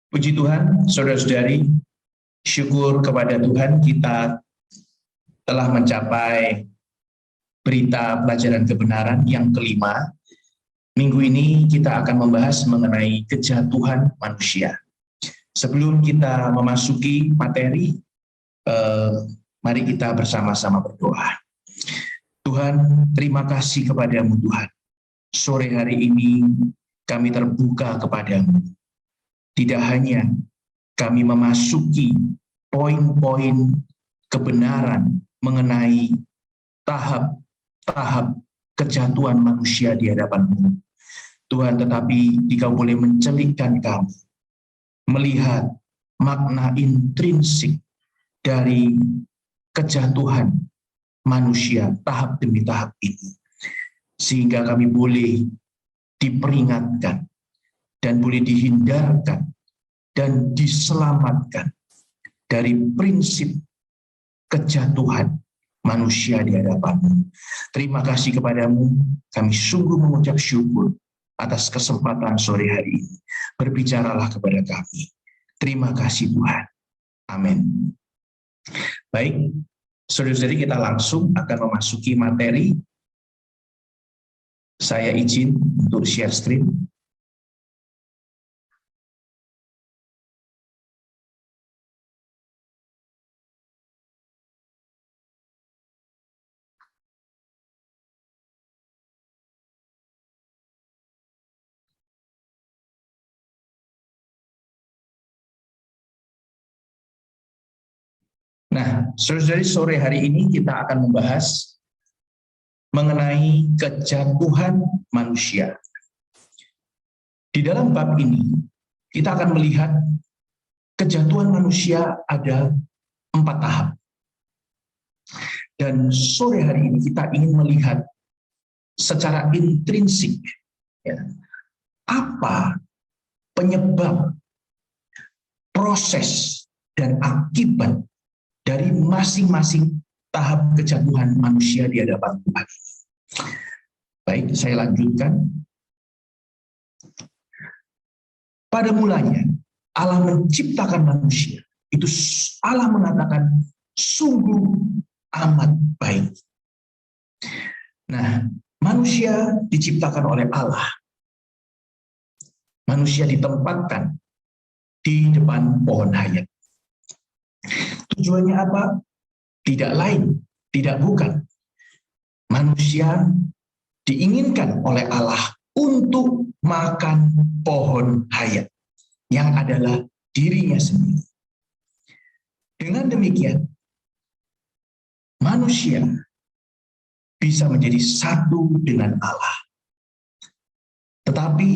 Puji Tuhan, saudara-saudari, syukur kepada Tuhan kita telah mencapai berita pelajaran kebenaran yang kelima. Minggu ini kita akan membahas mengenai kejatuhan manusia. Sebelum kita memasuki materi, mari kita bersama-sama berdoa. Tuhan, terima kasih kepadamu Tuhan. Sore hari ini kami terbuka kepadamu. Tidak hanya kami memasuki poin-poin kebenaran mengenai tahap-tahap kejatuhan manusia di hadapan-Mu, Tuhan, tetapi Engkau boleh mencelikkan kami melihat makna intrinsik dari kejatuhan manusia tahap demi tahap ini, sehingga kami boleh diperingatkan dan boleh dihindarkan dan diselamatkan dari prinsip kejatuhan manusia di hadapan-Mu. Terima kasih kepadamu, kami sungguh mengucap syukur atas kesempatan sore hari ini. Berbicaralah kepada kami. Terima kasih Tuhan. Amin. Baik, saudara-saudari, kita langsung akan memasuki materi. Saya izin untuk share screen. Nah, saudara-saudari, sore hari ini kita akan membahas mengenai kejatuhan manusia. Di dalam bab ini, kita akan melihat kejatuhan manusia ada 4 tahap. Dan sore hari ini kita ingin melihat secara intrinsik, ya, apa penyebab, proses, dan akibat dari masing-masing tahap kejatuhan manusia di hadapan Tuhan. Baik, saya lanjutkan. Pada mulanya, Allah menciptakan manusia. Itu Allah mengatakan, sungguh amat baik. Nah, manusia diciptakan oleh Allah. Manusia ditempatkan di depan pohon hayat. Tujuannya apa? Tidak lain, tidak bukan. Manusia diinginkan oleh Allah untuk makan pohon hayat, yang adalah dirinya sendiri. Dengan demikian, manusia bisa menjadi satu dengan Allah. Tetapi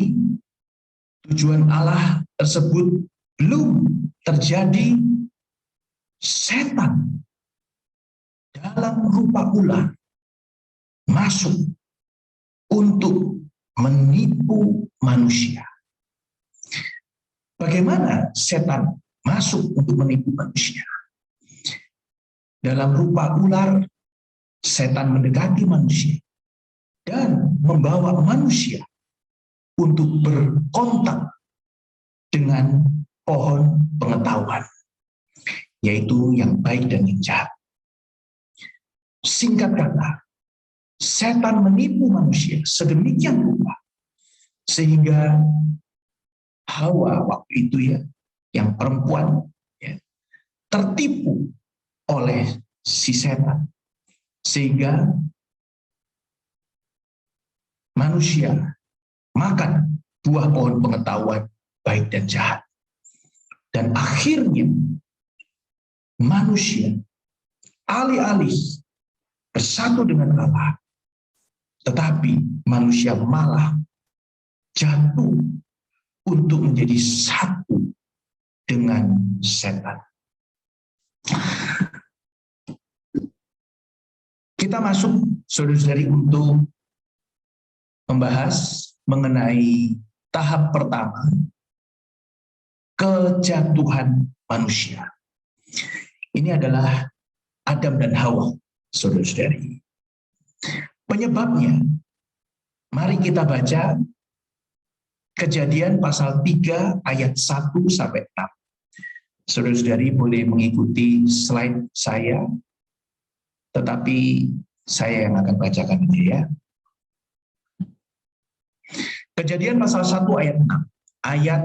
tujuan Allah tersebut belum terjadi. Setan dalam rupa ular masuk untuk menipu manusia. Bagaimana setan masuk untuk menipu manusia? Dalam rupa ular, setan mendekati manusia dan membawa manusia untuk berkontak dengan pohon pengetahuan, yaitu yang baik dan yang jahat. Singkat kata, setan menipu manusia sedemikian rupa sehingga Hawa waktu itu, ya, yang perempuan, ya, tertipu oleh si setan, sehingga manusia makan buah pohon pengetahuan baik dan jahat. Dan akhirnya manusia alih-alih bersatu dengan Allah, tetapi manusia malah jatuh untuk menjadi satu dengan setan. Kita masuk, saudara-saudari, untuk membahas mengenai tahap pertama, kejatuhan manusia. Ini adalah Adam dan Hawa, saudara-saudari. Penyebabnya, mari kita baca Kejadian pasal 3 ayat 1 sampai 6. Saudara-saudari boleh mengikuti slide saya, tetapi saya yang akan bacakan ini ya. Kejadian pasal 1 ayat 6. Ayat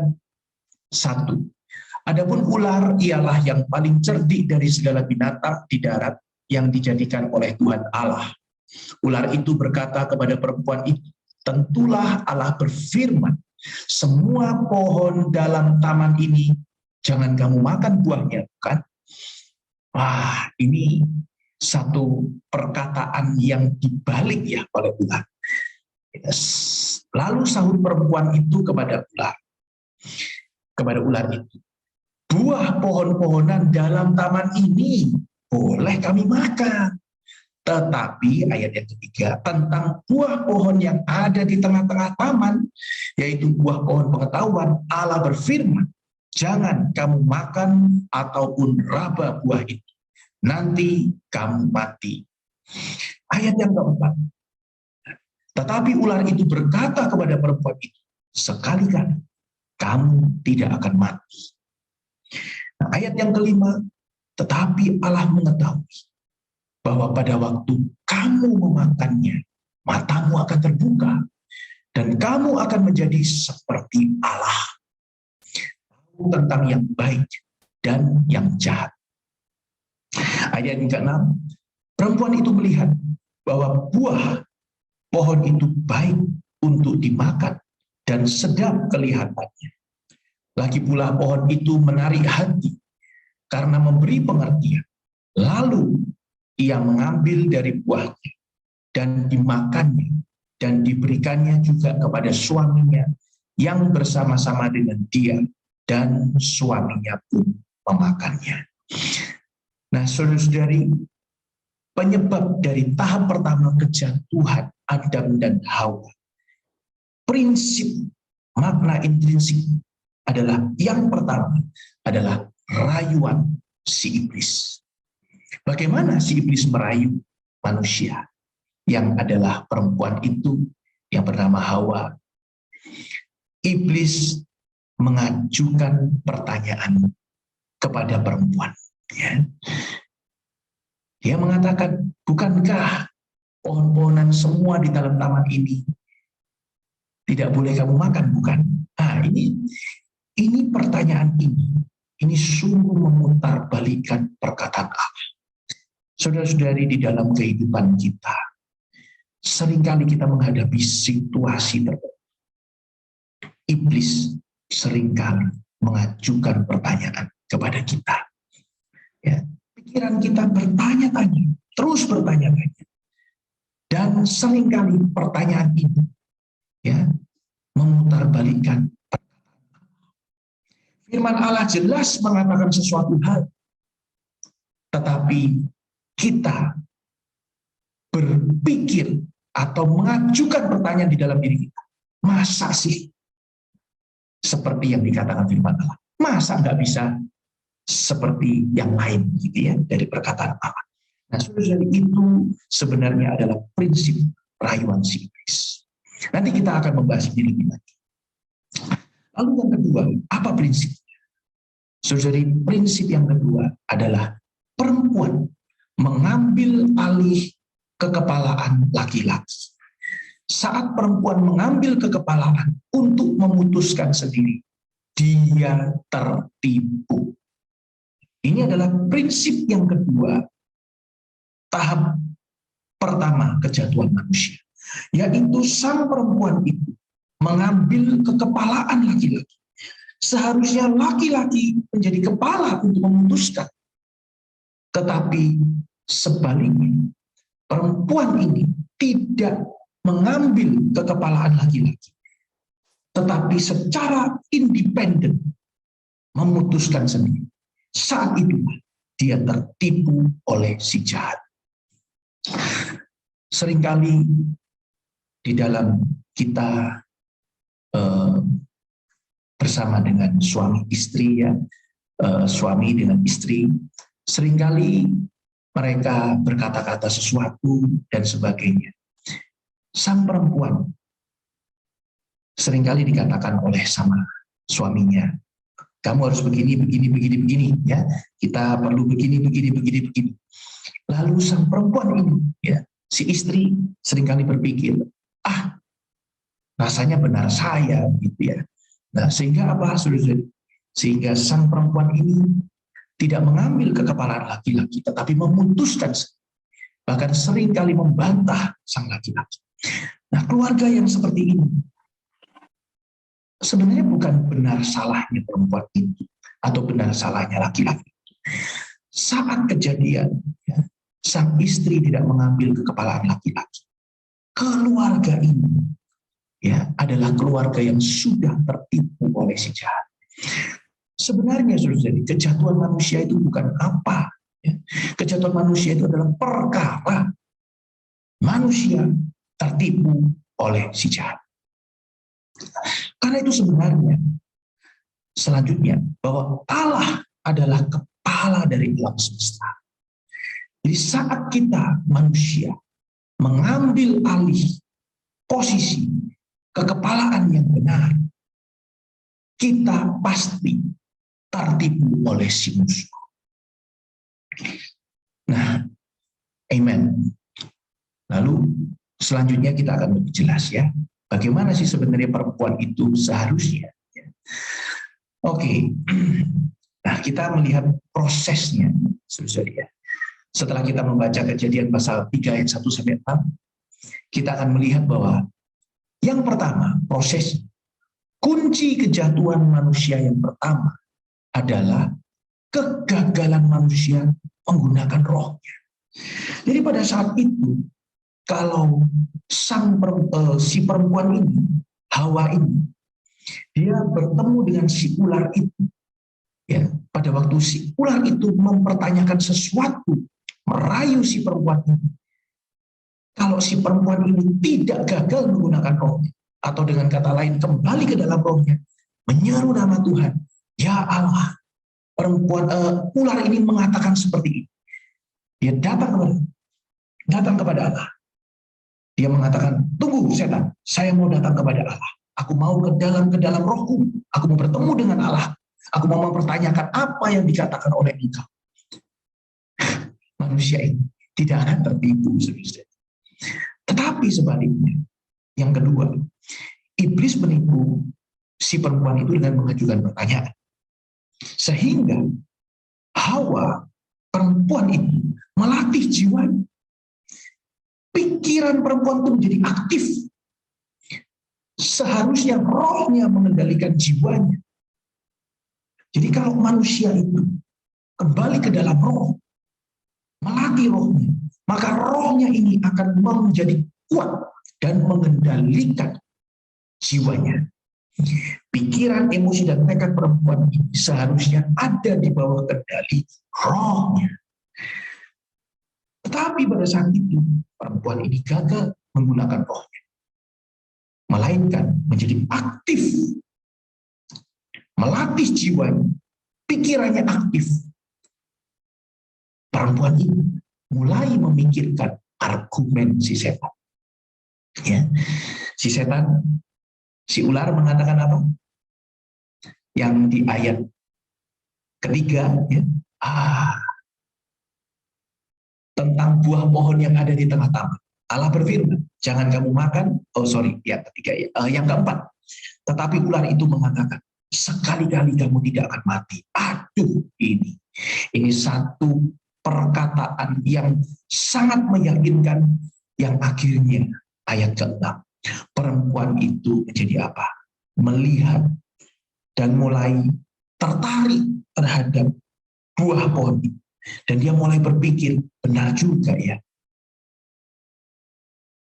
1. Adapun ular ialah yang paling cerdik dari segala binatang di darat yang dijadikan oleh Tuhan Allah. Ular itu berkata kepada perempuan itu, tentulah Allah berfirman, semua pohon dalam taman ini jangan kamu makan buahnya, bukan? Wah, ini satu perkataan yang dibalik ya oleh ular. Lalu sahut perempuan itu kepada ular itu, buah pohon-pohonan dalam taman ini boleh kami makan. Tetapi ayat yang ketiga, tentang buah pohon yang ada di tengah-tengah taman, yaitu buah pohon pengetahuan, Allah berfirman, jangan kamu makan ataupun raba buah itu, nanti kamu mati. Ayat yang keempat, tetapi ular itu berkata kepada perempuan itu, sekali-kali kamu tidak akan mati. Nah, ayat yang kelima, tetapi Allah mengetahui bahwa pada waktu kamu memakannya, matamu akan terbuka, dan kamu akan menjadi seperti Allah, tahu tentang yang baik dan yang jahat. Ayat yang ke-6, perempuan itu melihat bahwa buah pohon itu baik untuk dimakan dan sedap kelihatannya. Lagi pula pohon itu menarik hati karena memberi pengertian. Lalu ia mengambil dari buahnya dan dimakannya dan diberikannya juga kepada suaminya yang bersama-sama dengan dia, dan suaminya pun memakannya. Nah, saudara-saudari, penyebab dari tahap pertama kejatuhan Adam dan Hawa, prinsip makna intrinsik adalah yang pertama adalah rayuan si iblis. Bagaimana si iblis merayu manusia yang adalah perempuan itu yang bernama Hawa? Iblis mengajukan pertanyaan kepada perempuan. Ya. Dia mengatakan, bukankah pohon-pohonan semua di dalam taman ini tidak boleh kamu makan, bukan? Nah, ini pertanyaan ini sungguh memutarbalikkan perkataan Allah. Saudara-saudari, di dalam kehidupan kita, seringkali kita menghadapi situasi tertentu. Iblis seringkali mengajukan pertanyaan kepada kita. Ya, pikiran kita bertanya-tanya, terus bertanya-tanya. Dan seringkali pertanyaan ini ya memutarbalikkan perkataan Allah. Firman Allah jelas mengatakan sesuatu hal, tetapi kita berpikir atau mengajukan pertanyaan di dalam diri kita. Masa sih seperti yang dikatakan firman Allah? Masa nggak bisa seperti yang lain gitu ya dari perkataan Allah? Nah, saudara, itu sebenarnya adalah prinsip rayuan si iblis. Nanti kita akan membahas ini lebih lanjut. Lalu yang kedua, apa prinsipnya? Saudara, prinsip yang kedua adalah perempuan mengambil alih kekepalaan laki-laki. Saat perempuan mengambil kekepalaan untuk memutuskan sendiri, dia tertipu. Ini adalah prinsip yang kedua, tahap pertama kejatuhan manusia, yaitu sang perempuan itu mengambil kekepalaan laki-laki. Seharusnya laki-laki menjadi kepala untuk memutuskan. Tetapi sebaliknya, perempuan ini tidak mengambil kekepalaan laki-laki, tetapi secara independen memutuskan sendiri. Saat itu dia tertipu oleh si jahat. Seringkali di dalam kita bersama dengan suami istri ya, suami dengan istri, seringkali mereka berkata-kata sesuatu dan sebagainya. Sang perempuan seringkali dikatakan oleh sama suaminya, kamu harus begini, begini, ya. Kita perlu begini. Lalu sang perempuan ini, ya, si istri seringkali berpikir, rasanya benar saya, gitu ya. Nah, sehingga apa, saudara? Sehingga sang perempuan ini tidak mengambil kekepalaan laki-laki, tetapi memutuskan, bahkan seringkali membantah sang laki-laki. Nah, keluarga yang seperti ini sebenarnya bukan benar salahnya perempuan itu atau benar salahnya laki-laki. Saat kejadian, ya, sang istri tidak mengambil kekepalaan laki-laki. Keluarga ini, ya, adalah keluarga yang sudah tertipu oleh si jahat. Sebenarnya, saudara, kejatuhan manusia itu bukan apa. Ya. Kejatuhan manusia itu adalah perkara manusia tertipu oleh si jahat. Karena itu sebenarnya, selanjutnya, bahwa Allah adalah kepala dari alam semesta. Jadi saat kita manusia mengambil alih posisi kekepalaan yang benar, kita pasti tertipu oleh si musuh. Nah, amen. Lalu selanjutnya kita akan lebih jelas, ya, bagaimana sih sebenarnya perempuan itu seharusnya. Oke. Nah, kita melihat prosesnya, saudara, ya. Setelah kita membaca Kejadian pasal 3 ayat 1-6, kita akan melihat bahwa yang pertama, proses kunci kejatuhan manusia yang pertama adalah kegagalan manusia menggunakan rohnya. Jadi pada saat itu, kalau si perempuan ini, Hawa ini, dia bertemu dengan si ular itu, ya, pada waktu si ular itu mempertanyakan sesuatu, merayu si perempuan ini. Kalau si perempuan ini tidak gagal menggunakan rohnya, atau dengan kata lain kembali ke dalam rohnya, menyeru nama Tuhan, ya Allah, ular ini mengatakan seperti ini. Dia datang kepada Allah. Dia mengatakan, tunggu setan, saya mau datang kepada Allah. Aku mau ke dalam rohku. Aku mau bertemu dengan Allah. Aku mau mempertanyakan apa yang dikatakan oleh engkau. Manusia ini tidak akan tertipu, saudara. Tetapi sebaliknya, yang kedua, iblis menipu si perempuan itu dengan mengajukan pertanyaan. Sehingga Hawa, perempuan itu, melatih jiwanya. Pikiran perempuan itu menjadi aktif. Seharusnya rohnya mengendalikan jiwanya. Jadi kalau manusia itu kembali ke dalam roh, melatih rohnya, maka rohnya ini akan menjadi kuat dan mengendalikan jiwanya. Pikiran, emosi, dan tekad perempuan ini seharusnya ada di bawah kendali rohnya. Tetapi pada saat itu, perempuan ini gagal menggunakan rohnya. Melainkan menjadi aktif. Melatih jiwanya. Pikirannya aktif. Perempuan ini mulai memikirkan argumen si setan. Ya. Si setan, si ular mengatakan apa? Yang di ayat ketiga, ya, tentang buah pohon yang ada di tengah taman. Allah berfirman, jangan kamu makan. Yang ketiga, ya. Yang keempat, tetapi ular itu mengatakan, sekali-kali kamu tidak akan mati. Aduh, ini satu perkataan yang sangat meyakinkan, yang akhirnya ayat ke-6. Perempuan itu menjadi apa? Melihat dan mulai tertarik terhadap buah pohon itu. Dan dia mulai berpikir, benar juga ya.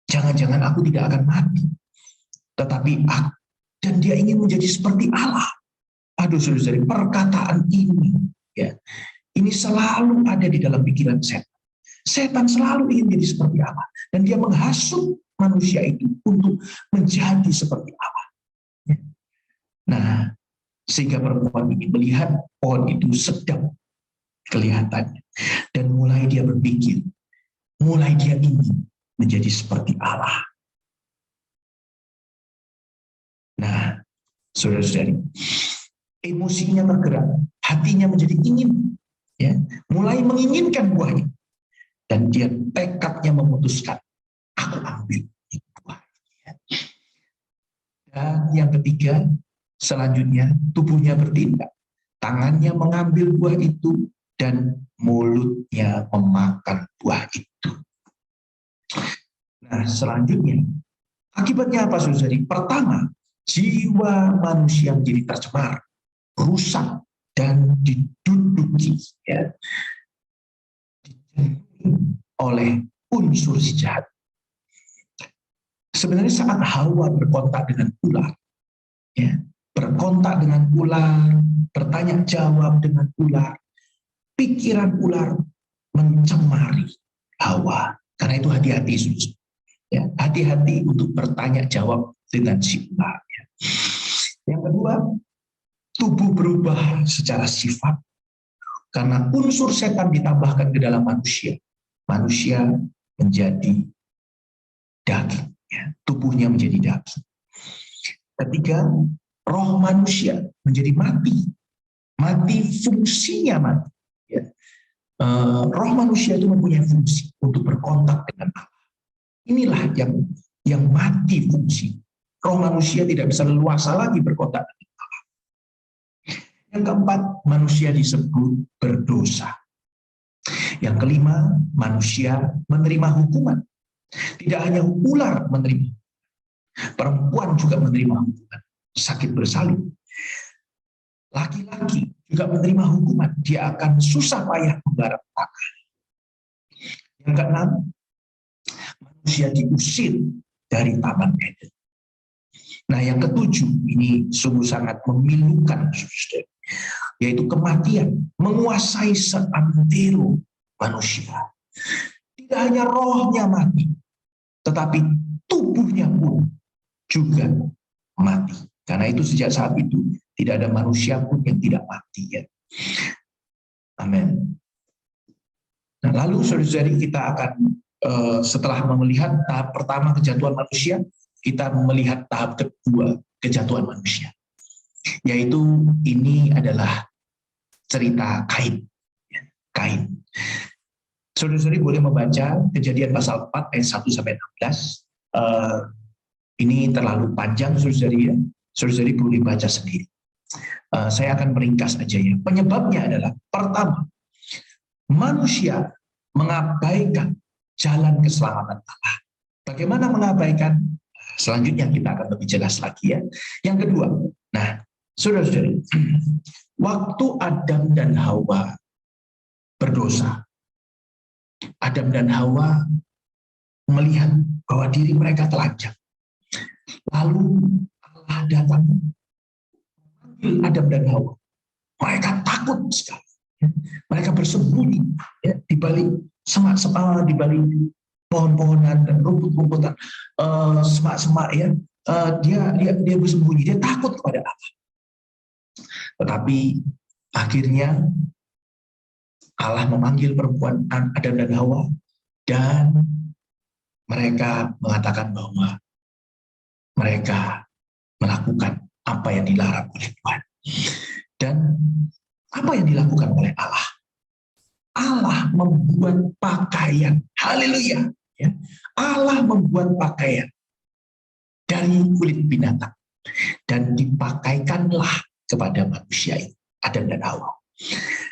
Jangan-jangan aku tidak akan mati. Tetapi dan dia ingin menjadi seperti Allah. Aduh, saudara, perkataan ini, ya, ini selalu ada di dalam pikiran setan. Setan selalu ingin menjadi seperti Allah. Dan dia menghasut manusia itu untuk menjadi seperti Allah. Nah, sehingga perempuan ini melihat pohon itu sedang kelihatannya. Dan mulai dia berpikir, mulai dia ingin menjadi seperti Allah. Nah, saudara-saudari. Emosinya tergerak, hatinya menjadi ingin, ya, mulai menginginkan buah itu, dan dia tekadnya memutuskan, aku ambil itu buah. Dan yang ketiga, selanjutnya tubuhnya bertindak, tangannya mengambil buah itu dan mulutnya memakan buah itu. Nah, selanjutnya akibatnya apa, saudari? Pertama, jiwa manusia menjadi tercemar, rusak, dan diduduki, ya, oleh unsur si jahat. Sebenarnya saat Hawa berkontak dengan ular, ya, berkontak dengan ular, bertanya jawab dengan ular, pikiran ular mencemari Hawa. Karena itu hati-hati, ya, hati-hati untuk bertanya jawab dengan si ular. Ya. Yang kedua, tubuh berubah secara sifat karena unsur setan ditambahkan ke dalam manusia. Manusia menjadi daging, ya, tubuhnya menjadi daging. Ketiga, roh manusia menjadi mati. Mati, fungsinya mati. Ya. Roh manusia itu mempunyai fungsi untuk berkontak dengan Allah. Inilah yang mati fungsi. Roh manusia tidak bisa leluasa lagi berkontak dengan Allah. Yang keempat, manusia disebut berdosa. Yang kelima, manusia menerima hukuman. Tidak hanya ular menerima, perempuan juga menerima hukuman, sakit bersalin. Laki-laki juga menerima hukuman, dia akan susah payah membara petaka. Yang keenam, manusia diusir dari Taman Eden. Nah, yang ketujuh, ini sungguh sangat memilukan, yaitu kematian menguasai seantero manusia. Tidak hanya rohnya mati, tetapi tubuhnya pun juga mati. Karena itu sejak saat itu tidak ada manusia pun yang tidak mati, ya. Amin. Nah, lalu saudara-saudari, kita akan setelah melihat tahap pertama kejatuhan manusia, kita melihat tahap kedua kejatuhan manusia, yaitu ini adalah cerita Kain. Kain. Saudara-saudari boleh membaca Kejadian pasal 4 ayat 1 sampai 16. Ini terlalu panjang, saudara-saudari, ya. Saudara-saudari perlu dibaca sendiri. Saya akan meringkas aja, ya. Penyebabnya adalah, pertama, manusia mengabaikan jalan keselamatan Allah. Bagaimana mengabaikan? Selanjutnya kita akan lebih jelas lagi, ya. Yang kedua, nah, saudara-saudari, waktu Adam dan Hawa berdosa, Adam dan Hawa melihat bahwa diri mereka telanjang. Lalu Allah datang memanggil Adam dan Hawa. Mereka takut sekali. Mereka bersembunyi, ya, di balik semak-semak, di balik pohon-pohonan dan rumput-rumputan, semak-semak, ya. Dia bersembunyi, dia takut kepada Allah. Tetapi akhirnya Allah memanggil perempuan Adam dan Hawa, dan mereka mengatakan bahwa mereka melakukan apa yang dilarang oleh Tuhan. Dan apa yang dilakukan oleh Allah? Allah membuat pakaian, haleluya, ya. Allah membuat pakaian dari kulit binatang dan dipakaikanlah kepada manusia itu, Adam dan Hawa.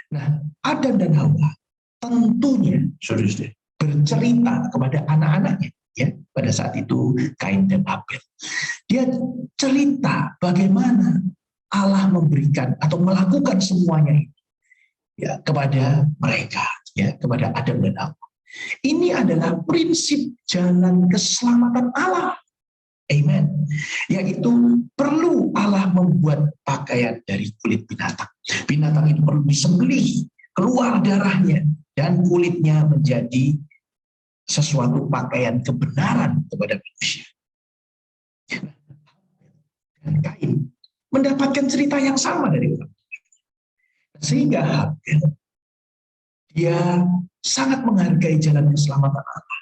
Nah, Adam dan Hawa tentunya, saudara-saudara, bercerita kepada anak-anaknya, ya, pada saat itu Kain dan Abel. Dia cerita bagaimana Allah memberikan atau melakukan semuanya itu, ya, kepada mereka, ya, kepada Adam dan Hawa. Ini adalah prinsip jalan keselamatan Allah. Amen. Yaitu perlu Allah membuat pakaian dari kulit binatang. Binatang itu perlu disembelih, keluar darahnya, dan kulitnya menjadi sesuatu pakaian kebenaran kepada manusia. Dan Kain mendapatkan cerita yang sama dari orang. Sehingga Habel, dia sangat menghargai jalan keselamatan Allah.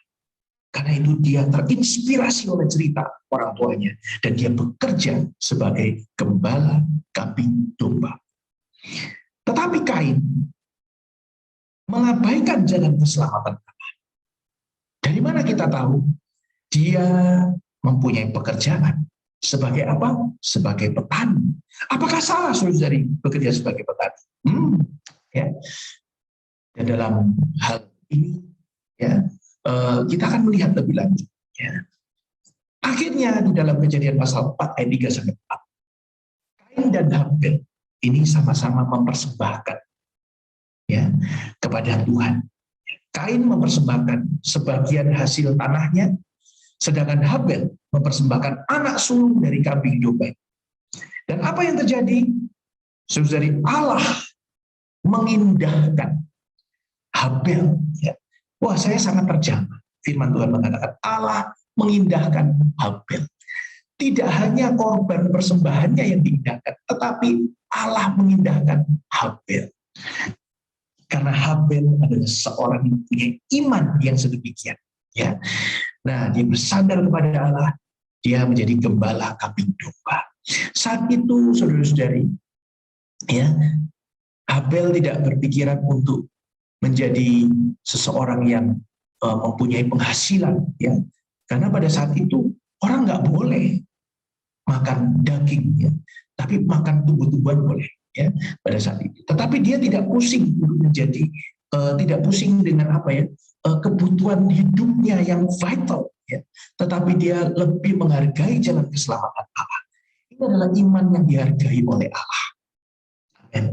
Karena itu dia terinspirasi oleh cerita orang tuanya. Dan dia bekerja sebagai gembala kambing domba. Tetapi Kain mengabaikan jalan keselamatan Allah. Dari mana kita tahu? Dia mempunyai pekerjaan. Sebagai apa? Sebagai petani. Apakah salah saudari bekerja sebagai petani? Ya. Dan dalam hal ini, ya, kita akan melihat lebih lanjut. Ya. Akhirnya di dalam Kejadian pasal 4 ayat 3 sampai 4, Kain dan Habel ini sama-sama mempersembahkan, ya, kepada Tuhan. Kain mempersembahkan sebagian hasil tanahnya, sedangkan Habel mempersembahkan anak sulung dari kambing domba. Dan apa yang terjadi? Saudari, Allah mengindahkan Habel. Ya. Wah, saya sangat terjamah. Firman Tuhan mengatakan Allah mengindahkan Habel. Tidak hanya korban persembahannya yang diindahkan, tetapi Allah mengindahkan Habel. Karena Habel adalah seorang yang punya iman yang sedemikian. Ya. Nah, dia bersandar kepada Allah, dia menjadi gembala kambing domba. Saat itu, saudara-saudari, ya, Habel tidak berpikiran untuk menjadi seseorang yang mempunyai penghasilan, ya, karena pada saat itu orang nggak boleh makan daging, ya, tapi makan tumbuh-tumbuhan boleh, ya, pada saat itu. Tetapi dia tidak pusing untuk menjadi tidak pusing dengan apa, ya, kebutuhan hidupnya yang vital, ya, tetapi dia lebih menghargai jalan keselamatan Allah. Ini adalah iman yang dihargai oleh Allah. Amen.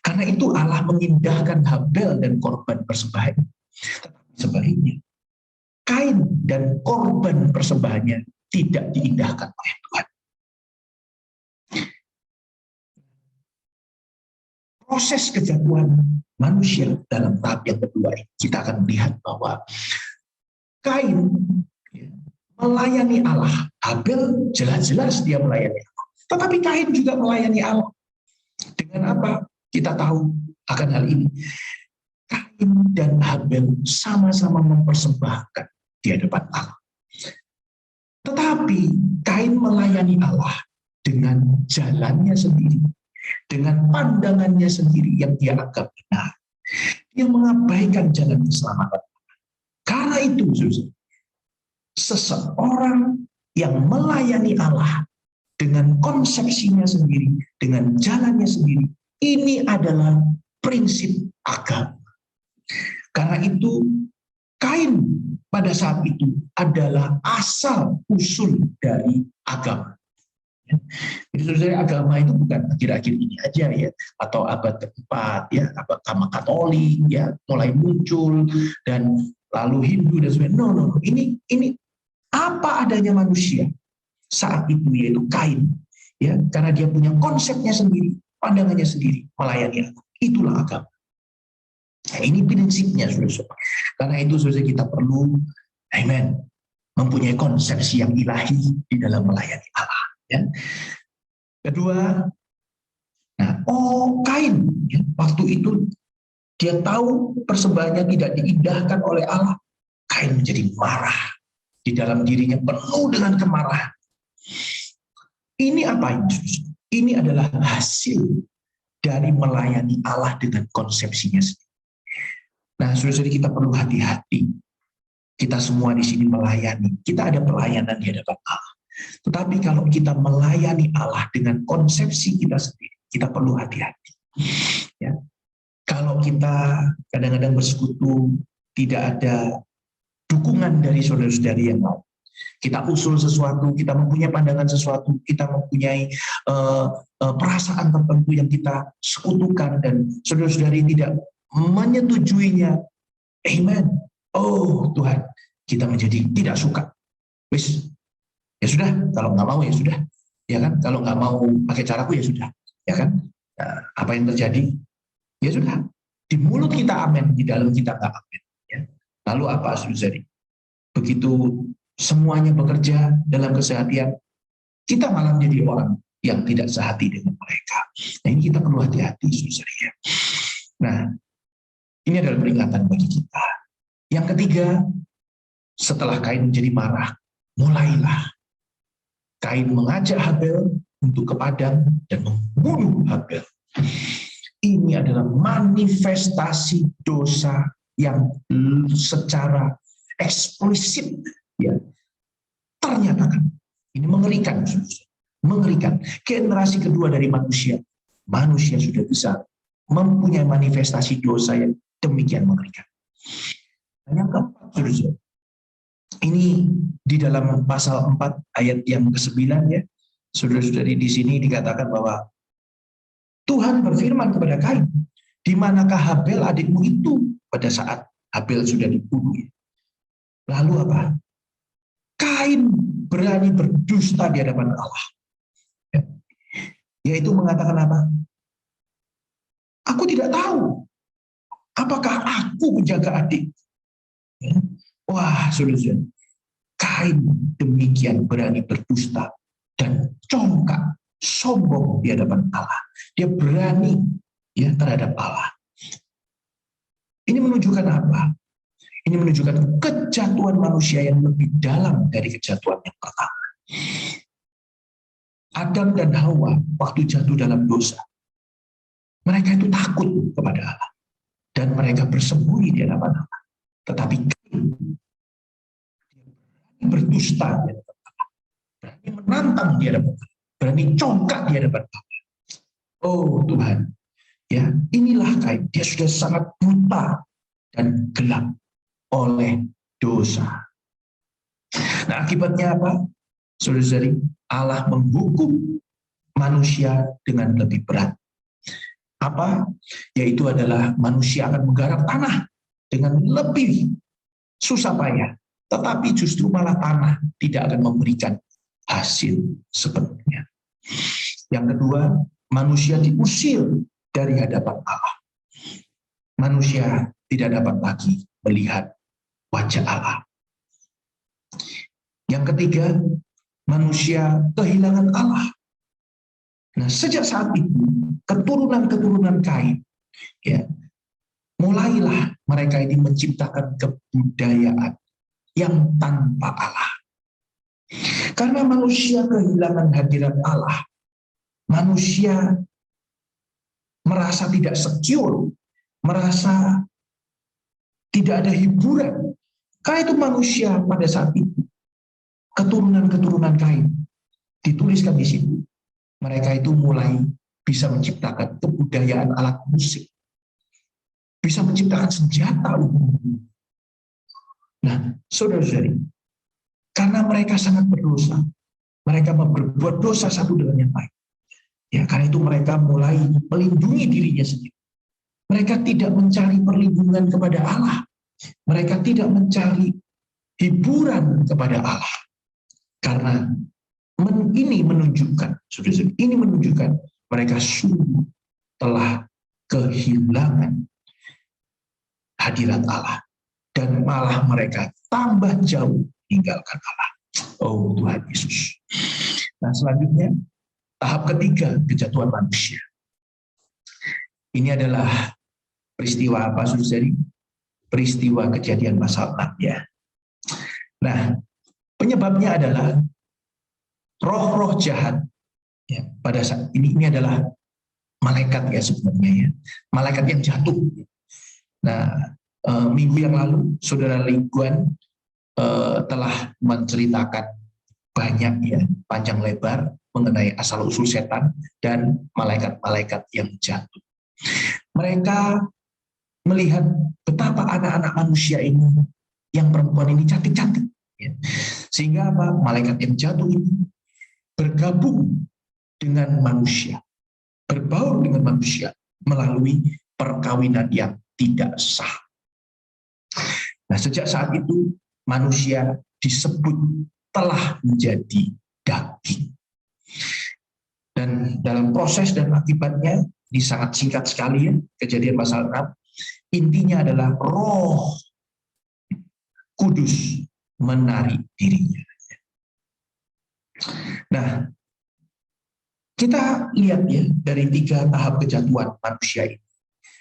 Karena itu Allah mengindahkan Habel dan korban persembahan. Tetapi sebaliknya, Kain dan korban persembahannya tidak diindahkan oleh Tuhan. Proses kejatuhan manusia dalam tahap yang kedua ini, kita akan melihat bahwa Kain melayani Allah. Habel jelas-jelas dia melayani Allah. Tetapi Kain juga melayani Allah. Dengan apa? Kita tahu akan hal ini. Kain dan Habel sama-sama mempersembahkan di hadapan Allah. Tetapi Kain melayani Allah dengan jalannya sendiri, dengan pandangannya sendiri yang dia anggap benar. Dia mengabaikan jalan keselamatan. Karena itu, seseorang yang melayani Allah dengan konsepsinya sendiri, dengan jalannya sendiri, ini adalah prinsip agama. Karena itu, Kain pada saat itu adalah asal usul dari agama. Jadi saudara, agama itu bukan akhir-akhir ini aja, ya, atau abad keempat, ya, agama Katolik, ya, mulai muncul dan lalu Hindu dan sebagainya. No. Ini apa adanya manusia saat itu, yaitu Kain, ya, karena dia punya konsepnya sendiri, pandangannya sendiri, melayani Allah. Itulah agama. Nah, ini prinsipnya, saudara. Karena itu, saudara, kita perlu, amen, mempunyai konsepsi yang ilahi di dalam melayani Allah. Ya. Kedua, Kain, ya, waktu itu dia tahu persembahannya tidak diindahkan oleh Allah. Kain menjadi marah. Di dalam dirinya penuh dengan kemarahan. Ini apa itu? Ini adalah hasil dari melayani Allah dengan konsepsinya sendiri. Nah, saudara-saudari, kita perlu hati-hati. Kita semua di sini melayani. Kita ada pelayanan di hadapan Allah. Tetapi kalau kita melayani Allah dengan konsepsi kita sendiri, kita perlu hati-hati. Ya. Kalau kita kadang-kadang bersekutu, tidak ada dukungan dari saudara-saudari yang lain. Kita usul sesuatu, kita mempunyai pandangan sesuatu, kita mempunyai perasaan tertentu yang kita sekutukan, dan saudara-saudari tidak menyetujuinya. Amen. Oh Tuhan, kita menjadi tidak suka. Wis, ya sudah, kalau nggak mau ya sudah, ya kan? Kalau nggak mau pakai caraku ya sudah, ya kan? Nah, apa yang terjadi? Ya sudah, di mulut kita amin, di dalam kita nggak amin. Ya. Lalu apa, saudari? Begitu semuanya bekerja dalam kesehatian, kita malah menjadi orang yang tidak sehati dengan mereka. Nah, ini kita perlu hati-hati, saudari. Ya. Nah, ini adalah peringatan bagi kita. Yang ketiga, Setelah Kain menjadi marah, mulailah Kain mengajak Habel untuk ke padang dan membunuh Habel. Ini adalah manifestasi dosa yang secara eksplisit ya ternyatakan. Ini mengerikan, mengerikan. Generasi kedua dari manusia sudah bisa mempunyai manifestasi dosa yang demikian mengerikan. Dan yang keempat, saudara, ini di dalam pasal 4 ayat yang ke-9 ya, saudara-saudari, di sini dikatakan bahwa Tuhan berfirman kepada Kain, di manakah Habel adikmu itu pada saat Habel sudah dibunuh? Lalu apa? Kain berani berdusta di hadapan Allah. Yaitu mengatakan apa? Aku tidak tahu apakah aku menjaga adik. Wah, saudara-saudara, Kain demikian berani berdusta dan congkak, sombong di hadapan Allah. Dia berani ya terhadap Allah. Ini menunjukkan apa? Ini menunjukkan kejatuhan manusia yang lebih dalam dari kejatuhan yang pertama. Adam dan Hawa waktu jatuh dalam dosa, mereka itu takut kepada Allah dan mereka bersembunyi di hadapan Allah. Tetapi Kain berdusta di hadapan Allah, berani menantang di hadapan Allah, berani congkak di hadapan Allah. Oh Tuhan, ya inilah Kain. Dia sudah sangat buta dan gelap oleh dosa. Nah, akibatnya apa? Saudara-saudari, Allah menghukum manusia dengan lebih berat. Apa? Yaitu adalah manusia akan menggarap tanah dengan lebih susah payah. Tetapi justru malah tanah tidak akan memberikan hasil sepenuhnya. Yang kedua, manusia diusir dari hadapan Allah. Manusia tidak dapat lagi melihat wajah Allah. Yang ketiga, manusia kehilangan Allah. Nah, sejak saat itu, keturunan-keturunan Kain, ya, mulailah mereka ini menciptakan kebudayaan yang tanpa Allah. Karena manusia kehilangan hadirat Allah, manusia merasa tidak secure, merasa tidak ada hiburan. Karena itu manusia pada saat itu, keturunan-keturunan Kain, dituliskan di situ, mereka itu mulai bisa menciptakan kebudayaan alat musik, bisa menciptakan senjata. Nah, saudara-saudari, karena mereka sangat berdosa, mereka berbuat dosa satu dengan yang lain. Ya, karena itu mereka mulai melindungi dirinya sendiri. Mereka tidak mencari perlindungan kepada Allah. Mereka tidak mencari hiburan kepada Allah. Karena ini menunjukkan, saudara-saudari, ini menunjukkan mereka sungguh telah kehilangan hadirat Allah. Dan malah mereka tambah jauh meninggalkan Allah. Oh Tuhan Yesus. Nah, selanjutnya tahap ketiga kejatuhan manusia. Ini adalah peristiwa apa, saudari? Peristiwa Kejadian pasal 6 ya. Nah, penyebabnya adalah roh-roh jahat. Ya, pada saat ini adalah malaikat ya sebenarnya ya. Malaikat yang jatuh. Nah, minggu yang lalu saudara Lingguan telah menceritakan banyak ya, panjang lebar mengenai asal-usul setan dan malaikat-malaikat yang jatuh. Mereka melihat betapa anak-anak manusia ini, yang perempuan ini cantik-cantik. Ya. Sehingga apa? Malaikat yang jatuh ini bergabung dengan manusia, berbaur dengan manusia melalui perkawinan yang tidak sah. Nah, sejak saat itu manusia disebut telah menjadi daging. Dan dalam proses dan akibatnya, ini sangat singkat sekali ya, Kejadian pasal 6, intinya adalah Roh Kudus menarik dirinya. Nah, kita lihat ya dari 3 tahap kejatuhan manusia ini.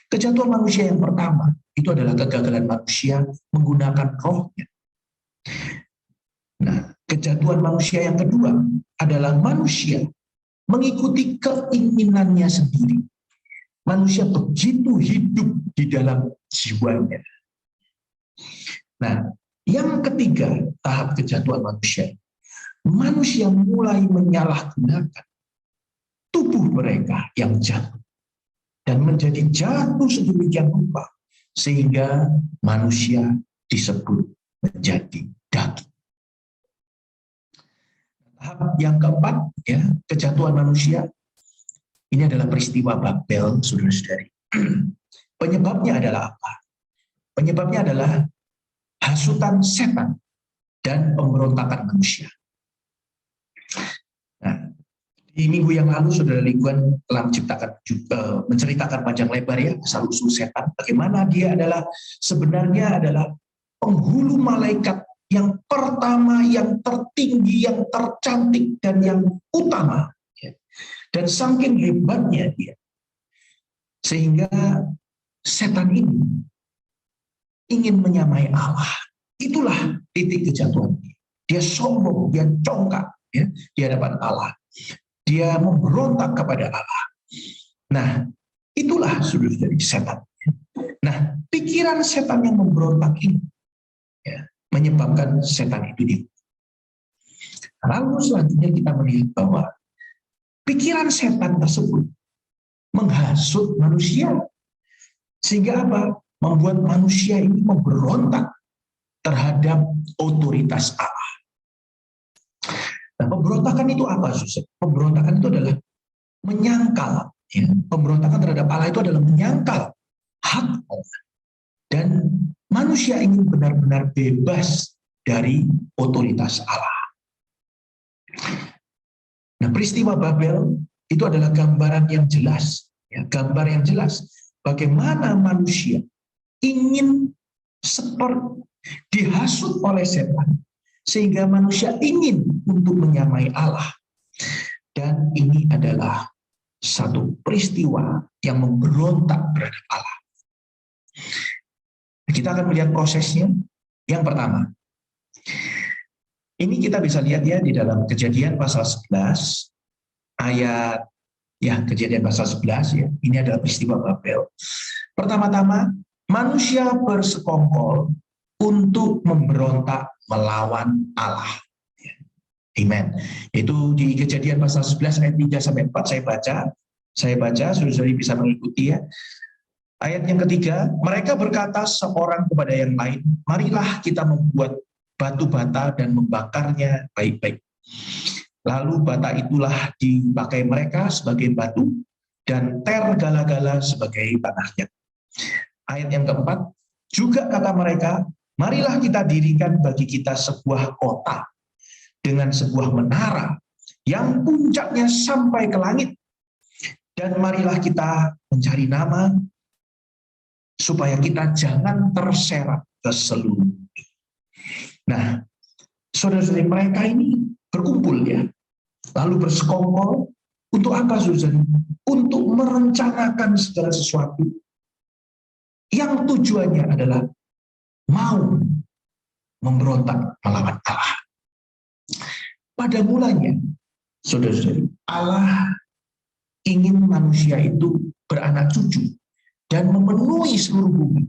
Kejatuhan manusia yang pertama itu adalah kegagalan manusia menggunakan rohnya. Nah, kejatuhan manusia yang kedua adalah manusia mengikuti keinginannya sendiri. Manusia begitu hidup di dalam jiwanya. Nah, yang ketiga tahap kejatuhan manusia. Manusia mulai menyalahgunakan tubuh mereka yang jatuh dan menjadi jatuh sedemikian rupa sehingga manusia disebut menjadi daging. Tahap yang keempat, ya, kejatuhan manusia, ini adalah peristiwa Babel, saudara-saudari. Penyebabnya adalah apa? Penyebabnya adalah hasutan setan dan pemberontakan manusia. Nah, di minggu yang lalu saudara Lingguan telah menceritakan panjang lebar ya asal-usul setan. Bagaimana dia sebenarnya adalah penghulu malaikat yang pertama, yang tertinggi, yang tercantik, dan yang utama. Dan saking hebatnya dia, sehingga setan ini ingin menyamai Allah. Itulah titik kejatuhan dia. Dia sombong, dia congkak ya, di hadapan Allah. Dia memberontak kepada Allah. Nah, itulah sudut dari setan. Nah, pikiran setan yang memberontak ini ya, menyebabkan setan itu dia. Lalu selanjutnya kita melihat bahwa pikiran setan tersebut menghasut manusia. Sehingga apa? Membuat manusia ini memberontak terhadap otoritas Allah. Nah, pemberontakan itu apa, Susan? Pemberontakan itu adalah menyangkal. Ya. Pemberontakan terhadap Allah itu adalah menyangkal hak Allah. Dan manusia ingin benar-benar bebas dari otoritas Allah. Nah, peristiwa Babel itu adalah gambaran yang jelas, ya, gambar yang jelas bagaimana manusia ingin seperti dihasut oleh setan, sehingga manusia ingin untuk menyamai Allah. Dan ini adalah satu peristiwa yang memberontak terhadap Allah. Kita akan melihat prosesnya. Yang pertama, ini kita bisa lihat ya di dalam Kejadian pasal 11 ayat Kejadian pasal 11 ya. Ini adalah peristiwa Babel. Pertama-tama, manusia bersekongkol untuk memberontak melawan Allah. Amen. Itu di Kejadian pasal 11 ayat 3 sampai 4 saya baca, saudara-saudari bisa mengikuti ya. Ayat yang ketiga, mereka berkata seorang kepada yang lain, marilah kita membuat batu bata dan membakarnya baik-baik. Lalu bata itulah dipakai mereka sebagai batu dan gala-gala sebagai tanahnya. Ayat yang keempat, juga kata mereka, marilah kita dirikan bagi kita sebuah kota dengan sebuah menara yang puncaknya sampai ke langit. Dan marilah kita mencari nama supaya kita jangan terseret ke seluruh bumi. Nah, saudara-saudari, mereka ini berkumpul ya, lalu bersekongkol untuk apa, saudara? Untuk merencanakan segala sesuatu yang tujuannya adalah mau memberontak melawan Allah. Pada mulanya, saudara-saudari, Allah ingin manusia itu beranak cucu dan memenuhi seluruh bumi.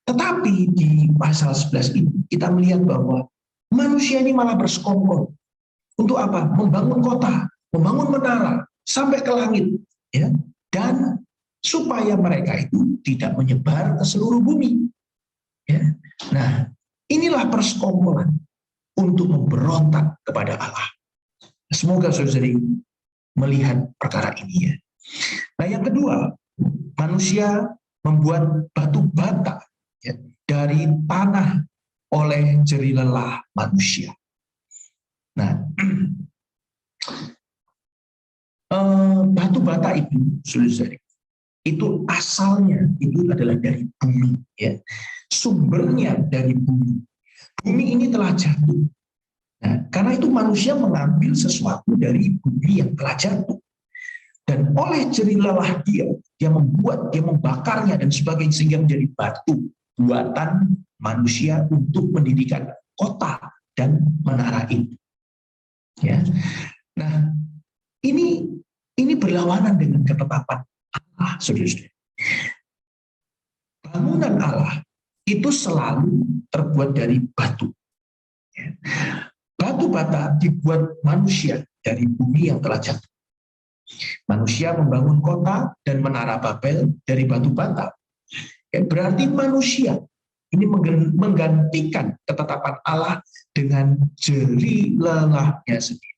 Tetapi di pasal 11 ini kita melihat bahwa manusia ini malah bersekongkol. Untuk apa? Membangun kota, membangun menara sampai ke langit, ya. Dan supaya mereka itu tidak menyebar ke seluruh bumi. Ya. Nah, inilah persekongkolan untuk memberontak kepada Allah. Semoga saudara melihat perkara ini ya. Nah, yang kedua, manusia membuat batu bata ya, dari tanah oleh jeri lelah manusia. Nah, batu bata itu, saudara, itu asalnya itu adalah dari bumi, ya. Sumbernya dari bumi. Bumi ini telah jatuh. Nah, karena itu manusia mengambil sesuatu dari bumi yang telah jatuh. Dan oleh jeri lelah dia membuat, dia membakarnya dan sebagainya sehingga menjadi batu buatan manusia untuk mendirikan kota dan menara itu. Ya. Nah, ini berlawanan dengan ketetapan Allah, saudara-saudara. Bangunan Allah itu selalu terbuat dari batu. Ya. Batu bata dibuat manusia dari bumi yang telah jatuh. Manusia membangun kota dan menara Babel dari batu bata. Ya, berarti manusia ini menggantikan ketetapan Allah dengan jeri lelahnya sendiri.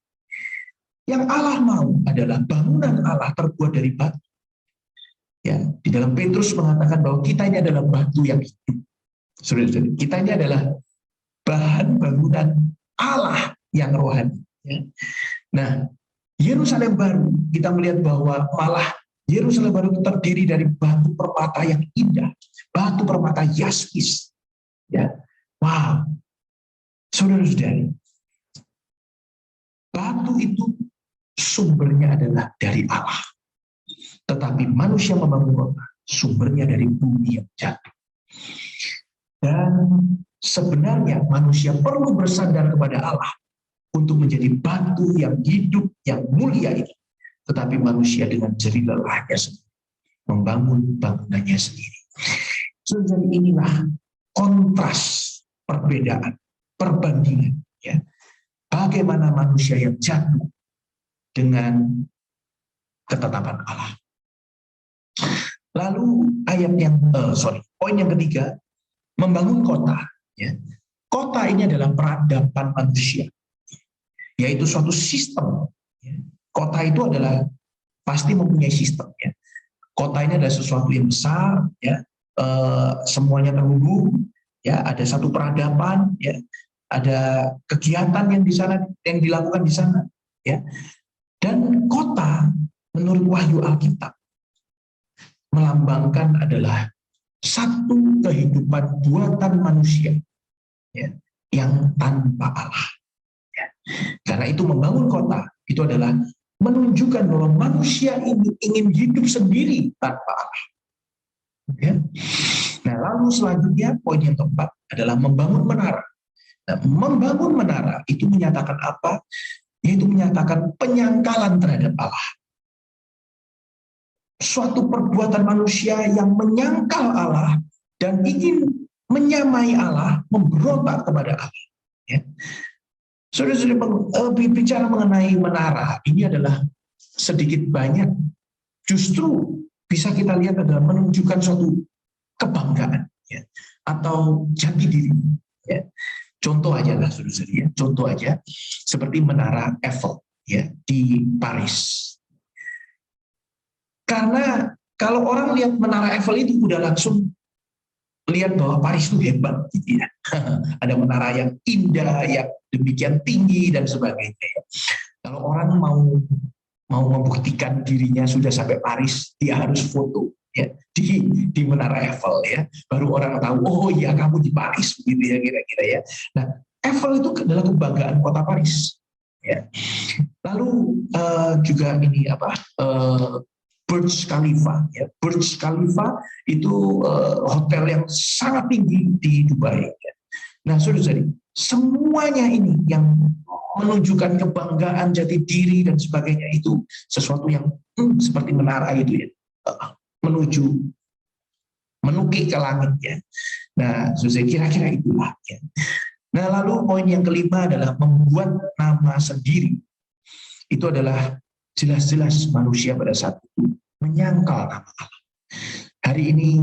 Yang Allah mau adalah bangunan Allah terbuat dari batu. Ya, di dalam Petrus mengatakan bahwa kita ini adalah batu yang hidup. Saudara-saudara, kita ini adalah bahan bangunan Allah yang rohani. Ya. Nah, Yerusalem baru, kita melihat bahwa malah Yerusalem baru terdiri dari batu permata yang indah, batu permata yaspis. Ya, wow, saudara-saudari, batu itu sumbernya adalah dari Allah. Tetapi manusia membangun kota, sumbernya dari bumi yang jatuh. Dan sebenarnya manusia perlu bersandar kepada Allah untuk menjadi batu yang hidup, yang mulia itu. Tetapi manusia dengan jeri lelahnya sendiri membangun bangunannya sendiri. Jadi inilah kontras, perbedaan, perbandingan. Ya. Bagaimana manusia yang jatuh dengan ketetapan Allah. Lalu poin yang ketiga, membangun kota. Ya. Kota ini adalah peradaban manusia, yaitu suatu sistem. Ya. Kota itu adalah pasti mempunyai sistem. Ya. Kota ini adalah sesuatu yang besar, ya, semuanya terhubung, ya, ada satu peradaban, ya, ada kegiatan yang di sana, yang dilakukan di sana, ya. Dan kota menurut Wahyu Alkitab melambangkan adalah satu kehidupan buatan manusia, ya, yang tanpa Allah. Ya. Karena itu membangun kota itu adalah menunjukkan bahwa manusia ini ingin hidup sendiri tanpa Allah. Ya. Nah, lalu selanjutnya poin yang keempat adalah membangun menara. Nah, membangun menara itu menyatakan apa? Yaitu menyatakan penyangkalan terhadap Allah. Suatu perbuatan manusia yang menyangkal Allah dan ingin menyamai Allah, memberontak kepada Allah. Ya. Saudara-saudara, bicara mengenai menara, ini adalah sedikit banyak justru bisa kita lihat adalah menunjukkan suatu kebanggaan, ya, atau jati diri. Ya. Contoh aja lah, saudara-saudara, ya. Contoh aja seperti menara Eiffel, ya, di Paris. Karena kalau orang lihat menara Eiffel itu udah langsung lihat bahwa Paris itu hebat, gitu ya. Ada menara yang indah, yang demikian tinggi dan sebagainya. Kalau orang mau membuktikan dirinya sudah sampai Paris, dia harus foto, ya, di menara Eiffel, ya. Baru orang tahu, oh iya kamu di Paris, begitu ya, kira-kira, ya. Nah, Eiffel itu adalah kebanggaan kota Paris, ya. Lalu juga ini apa? Burj Khalifa, ya. Burj Khalifa itu hotel yang sangat tinggi di Dubai. Ya. Nah, saudara-saudari, semuanya ini yang menunjukkan kebanggaan, jati diri dan sebagainya itu sesuatu yang seperti menara itu, ya, menukik ke langit, ya. Nah, saudara, kira-kira itulah. Ya. Nah, lalu poin yang kelima adalah membuat nama sendiri. Itu adalah jelas-jelas manusia pada saat itu menyangkal nama Allah. Hari ini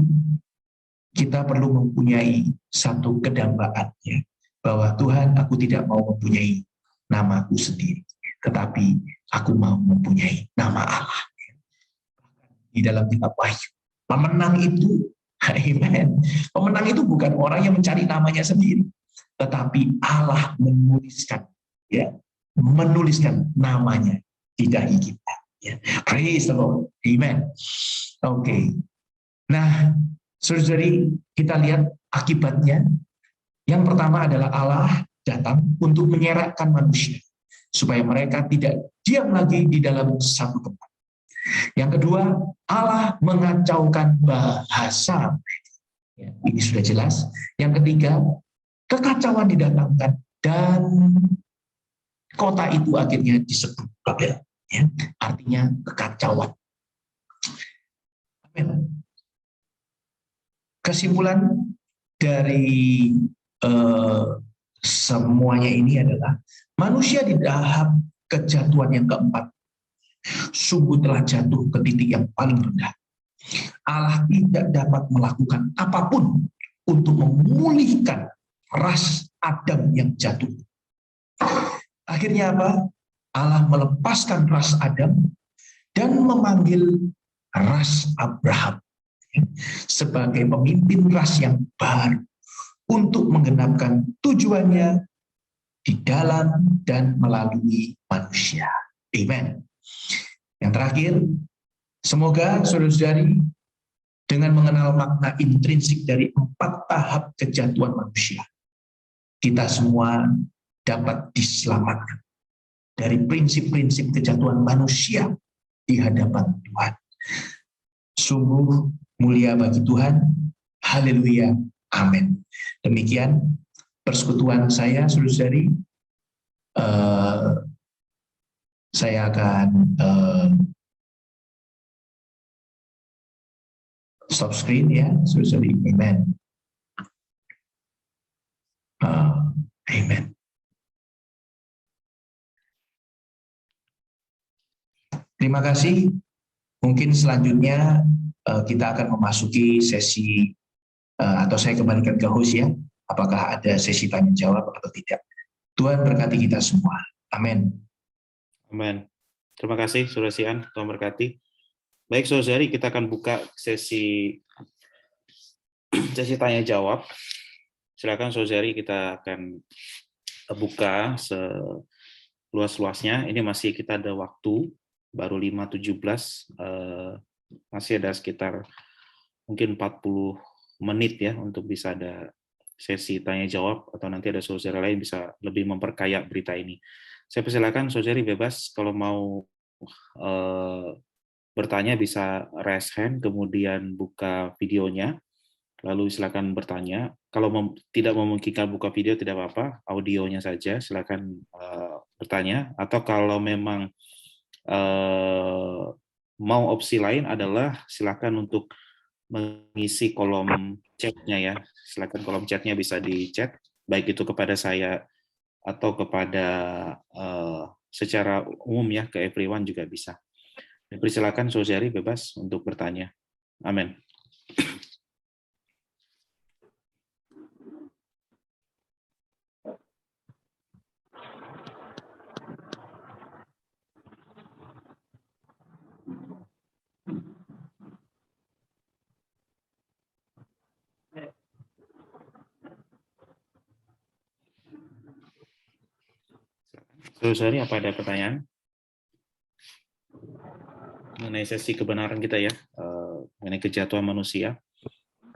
kita perlu mempunyai satu kedambaan, ya, bahwa Tuhan, aku tidak mau mempunyai namaku sendiri, tetapi aku mau mempunyai nama Allah. Di dalam kitab Wahyu, pemenang itu, amen, pemenang itu bukan orang yang mencari namanya sendiri, tetapi Allah menuliskan, ya, menuliskan namanya di dahi kita. Ya. Praise the Lord. Amen. Oke. Nah, saudari, kita lihat akibatnya. Yang pertama adalah Allah datang untuk menyeretkan manusia supaya mereka tidak diam lagi di dalam satu tempat. Yang kedua, Allah mengacaukan bahasa. Ya, ini sudah jelas. Yang ketiga, kekacauan didatangkan, dan kota itu akhirnya disebut Babel. Ya, artinya kekacauan. Kesimpulan dari semuanya ini adalah manusia di tahap kejatuhan yang keempat sungguh telah jatuh ke titik yang paling rendah. Allah tidak dapat melakukan apapun untuk memulihkan ras Adam yang jatuh. Akhirnya apa? Allah melepaskan ras Adam dan memanggil ras Abraham sebagai pemimpin ras yang baru untuk menggenapkan tujuannya di dalam dan melalui manusia. Amen. Yang terakhir, semoga saudara-saudari dengan mengenal makna intrinsik dari 4 tahap kejatuhan manusia, kita semua dapat diselamatkan dari prinsip-prinsip kejatuhan manusia di hadapan Tuhan. Sungguh mulia bagi Tuhan. Haleluya. Amin. Demikian persekutuan saya, saudara-saudari. Saya akan stop screen ya, saudara-saudari. Amen. Amen. Terima kasih. Mungkin selanjutnya kita akan memasuki sesi atau saya kembalikan ke host ya. Apakah ada sesi tanya jawab atau tidak? Tuhan berkati kita semua. Amin. Amin. Terima kasih Saudara Sian, Tuhan berkati. Baik saudari, kita akan buka sesi tanya jawab. Silakan saudari, kita akan buka seluas-luasnya. Ini masih kita ada waktu, baru 5.17, masih ada sekitar mungkin 40 menit ya untuk bisa ada sesi tanya jawab, atau nanti ada saudara lain bisa lebih memperkaya berita ini. Saya persilakan saudari bebas kalau mau bertanya bisa raise hand, kemudian buka videonya, lalu silakan bertanya. Kalau tidak memungkinkan buka video tidak apa-apa, audionya saja silakan bertanya. Atau kalau memang mau opsi lain adalah silakan untuk mengisi kolom chatnya ya. Silakan kolom chatnya bisa di chat, baik itu kepada saya atau kepada secara umum ya, ke everyone juga bisa. Persilakan saudari bebas untuk bertanya. Amin. Saudari, apa ada pertanyaan mengenai sesi kebenaran kita ya, mengenai kejatuhan manusia?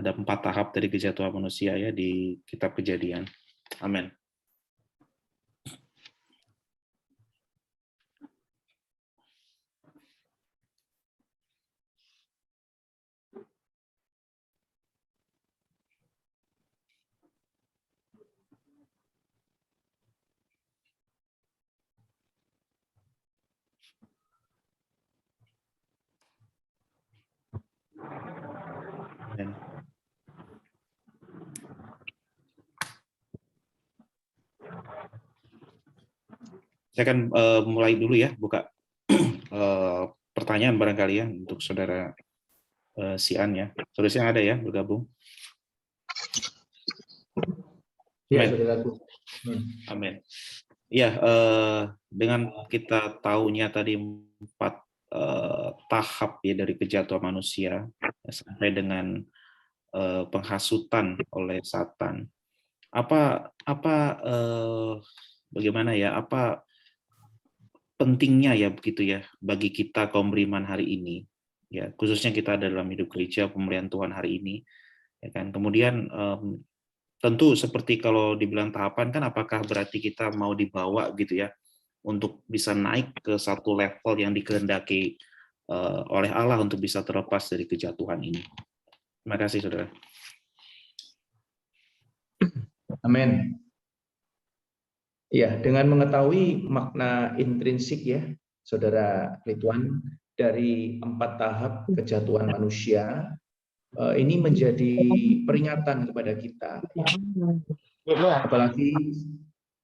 Ada 4 tahap dari kejatuhan manusia ya di kitab Kejadian. Amin. Amin. Saya akan mulai dulu ya, buka pertanyaan barangkali ya untuk saudara Sian ya. Saudara Sian ada ya bergabung? Iya, Amin. Amin. Ya, dengan kita tahunya tadi 4 tahap ya dari kejatuhan manusia sampai dengan penghasutan oleh Satan. Bagaimana ya? Apa pentingnya ya begitu ya bagi kita kaum beriman hari ini? Ya, khususnya kita dalam hidup gereja pemeliharaan Tuhan hari ini, ya kan. Kemudian tentu seperti kalau dibilang tahapan kan, apakah berarti kita mau dibawa gitu ya untuk bisa naik ke satu level yang dikehendaki oleh Allah untuk bisa terlepas dari kejatuhan ini. Terima kasih saudara. Amin. Ya, dengan mengetahui makna intrinsik ya, Saudara Ridwan, dari 4 tahap kejatuhan manusia, ini menjadi peringatan kepada kita. Apalagi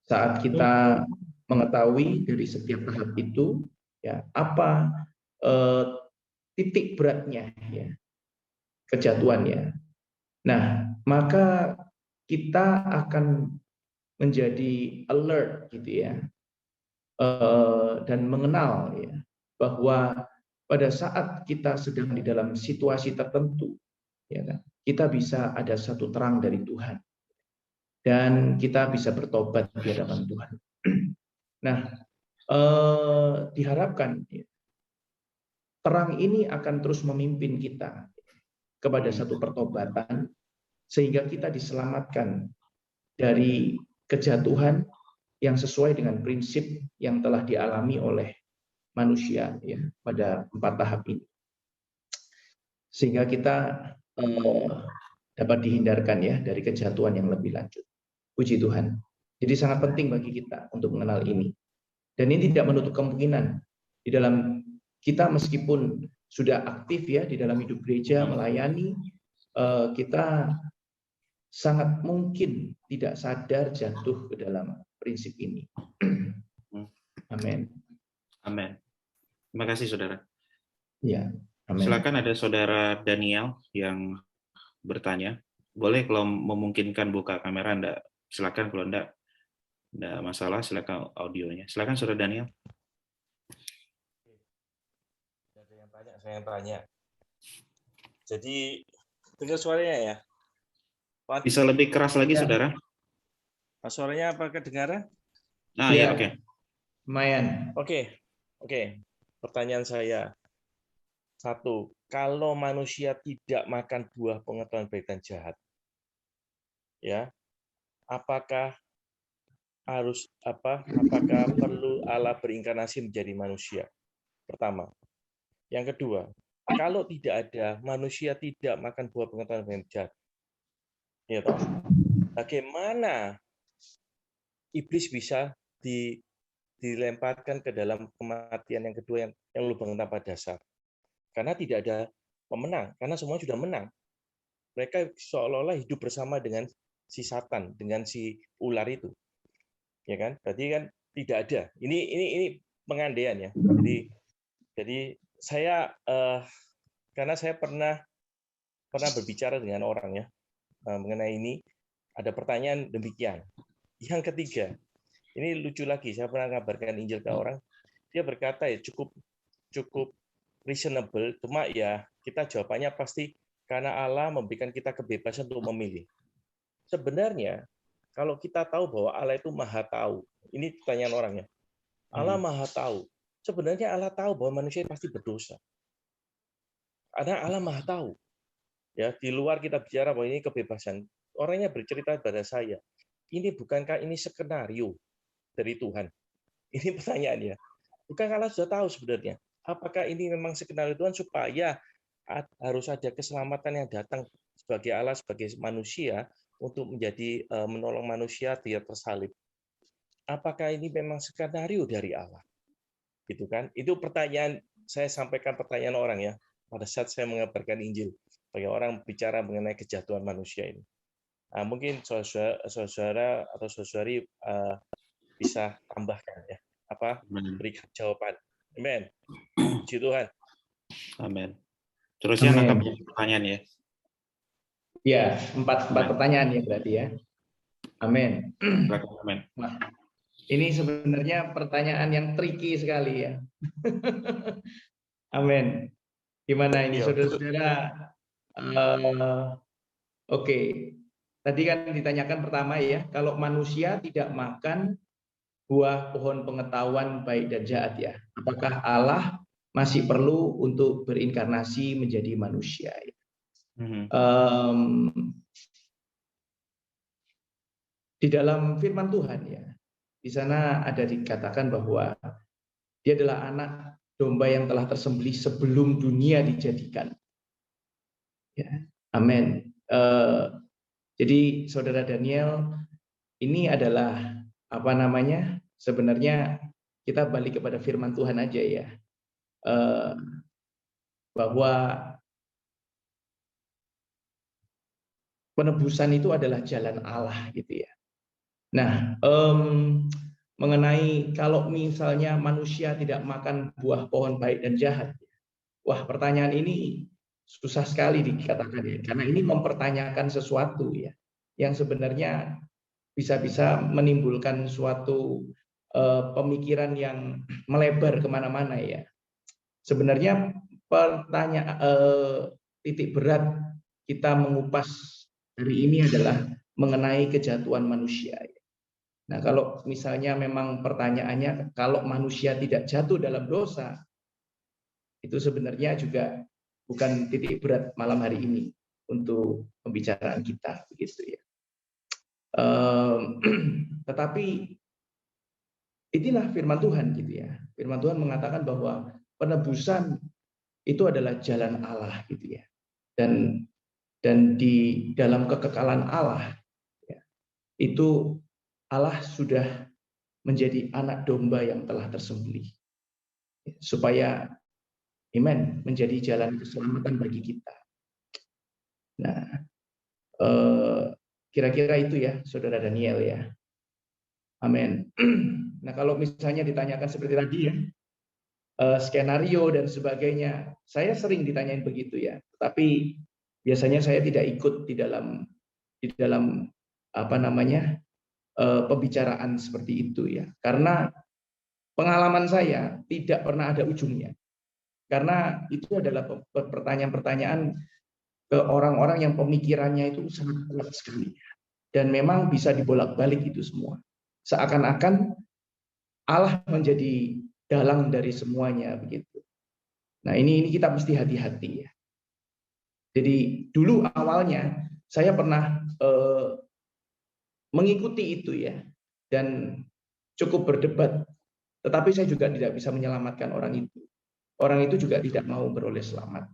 saat kita mengetahui dari setiap tahap itu, ya apa titik beratnya, ya kejatuhannya. Nah, maka kita akan menjadi alert gitu ya, dan mengenal ya bahwa pada saat kita sedang di dalam situasi tertentu, ya kan, kita bisa ada satu terang dari Tuhan dan kita bisa bertobat di hadapan Tuhan. Nah, diharapkan ya, terang ini akan terus memimpin kita kepada satu pertobatan sehingga kita diselamatkan dari kejatuhan yang sesuai dengan prinsip yang telah dialami oleh manusia ya pada 4 tahap ini, sehingga kita dapat dihindarkan ya dari kejatuhan yang lebih lanjut. Puji Tuhan. Jadi sangat penting bagi kita untuk mengenal ini, dan ini tidak menutup kemungkinan di dalam kita meskipun sudah aktif ya di dalam hidup gereja melayani, kita sangat mungkin tidak sadar jatuh ke dalam prinsip ini. Amin. Amin. Terima kasih, Saudara. Ya, amin. Silakan ada Saudara Daniel yang bertanya. Boleh kalau memungkinkan buka kamera Anda, silakan. Kalau enggak masalah, silakan audionya. Silakan Saudara Daniel. Ada yang tanya, saya yang tanya. Jadi dengar suaranya ya? Bisa lebih keras lagi, ya. Saudara? Suaranya apakah kedengaran? Nah, ya, oke. Lumayan. Oke. Pertanyaan saya. 1, kalau manusia tidak makan buah pengetahuan baik dan jahat, ya, apakah perlu Allah berinkarnasi menjadi manusia? Pertama. Yang kedua, kalau tidak ada manusia tidak makan buah pengetahuan baik dan jahat, ya toh, bagaimana iblis bisa dilemparkan ke dalam kematian yang kedua yang lubang tanpa dasar? Karena tidak ada pemenang, karena semua sudah menang. Mereka seolah-olah hidup bersama dengan si Satan, dengan si ular itu, ya kan? Berarti kan tidak ada. Ini pengandaian ya. Jadi saya karena saya pernah berbicara dengan orang ya mengenai ini, ada pertanyaan demikian. Yang ketiga, ini lucu lagi. Saya pernah ngabarkan Injil ke orang, dia berkata ya cukup reasonable, cuma ya kita jawabannya pasti karena Allah memberikan kita kebebasan untuk memilih. Sebenarnya kalau kita tahu bahwa Allah itu maha tahu, ini pertanyaan orangnya, Allah maha tahu. Sebenarnya Allah tahu bahwa manusia pasti berdosa. Karena Allah maha tahu. Ya, di luar kita bicara bahwa ini kebebasan. Orangnya bercerita pada saya, ini bukankah ini skenario dari Tuhan? Ini pertanyaannya. Bukankah Allah sudah tahu sebenarnya? Apakah ini memang skenario Tuhan supaya harus ada keselamatan yang datang sebagai Allah, sebagai manusia untuk menjadi menolong manusia dia tersalib? Apakah ini memang skenario dari Allah? Gitu kan? Itu pertanyaan, saya sampaikan pertanyaan orang ya pada saat saya mengabarkan Injil bagi orang bicara mengenai kejatuhan manusia ini. Nah, mungkin saudara atau saudari bisa tambahkan ya, berikan jawaban. Amin. Puji Tuhan. Amin. Terusnya nangkap pertanyaan ya. Ya, 4 pertanyaan ya berarti ya. Amin. Amin. Nah, ini sebenarnya pertanyaan yang tricky sekali ya. Amin. Gimana ini saudara-saudara? Oke. Tadi kan ditanyakan pertama ya, kalau manusia tidak makan buah pohon pengetahuan baik dan jahat ya, apakah Allah masih perlu untuk berinkarnasi menjadi manusia? Di dalam firman Tuhan ya, di sana ada dikatakan bahwa dia adalah anak domba yang telah tersembelih sebelum dunia dijadikan. Ya, amin. Jadi saudara Daniel, ini adalah apa namanya? Sebenarnya kita balik kepada firman Tuhan aja ya. Bahwa penebusan itu adalah jalan Allah gitu ya. Nah, mengenai kalau misalnya manusia tidak makan buah pohon baik dan jahat, wah pertanyaan ini susah sekali dikatakan ya, karena ini mempertanyakan sesuatu ya, yang sebenarnya bisa-bisa menimbulkan suatu pemikiran yang melebar kemana-mana ya. Sebenarnya titik berat kita mengupas hari ini adalah mengenai kejatuhan manusia. Nah, kalau misalnya memang pertanyaannya, kalau manusia tidak jatuh dalam dosa, itu sebenarnya juga bukan titik berat malam hari ini untuk pembicaraan kita, begitu ya. Tetapi inilah firman Tuhan, gitu ya. Firman Tuhan mengatakan bahwa penebusan itu adalah jalan Allah, gitu ya. Dan di dalam kekekalan Allah, ya, itu Allah sudah menjadi anak domba yang telah tersembelih, supaya amen menjadi jalan keselamatan bagi kita. Nah, kira-kira itu ya, Saudara Daniel ya. Amin. Nah, kalau misalnya ditanyakan seperti tadi ya, skenario dan sebagainya, saya sering ditanyain begitu ya. Tapi biasanya saya tidak ikut di dalam apa namanya pembicaraan seperti itu ya, karena pengalaman saya tidak pernah ada ujungnya, karena itu adalah pertanyaan-pertanyaan ke orang-orang yang pemikirannya itu sangat kuat sekali dan memang bisa dibolak-balik itu semua, seakan-akan Allah menjadi dalang dari semuanya begitu. Nah, ini kita mesti hati-hati ya. Jadi dulu awalnya saya pernah mengikuti itu ya, dan cukup berdebat, tetapi saya juga tidak bisa menyelamatkan orang itu. Orang itu juga tidak mau beroleh selamat.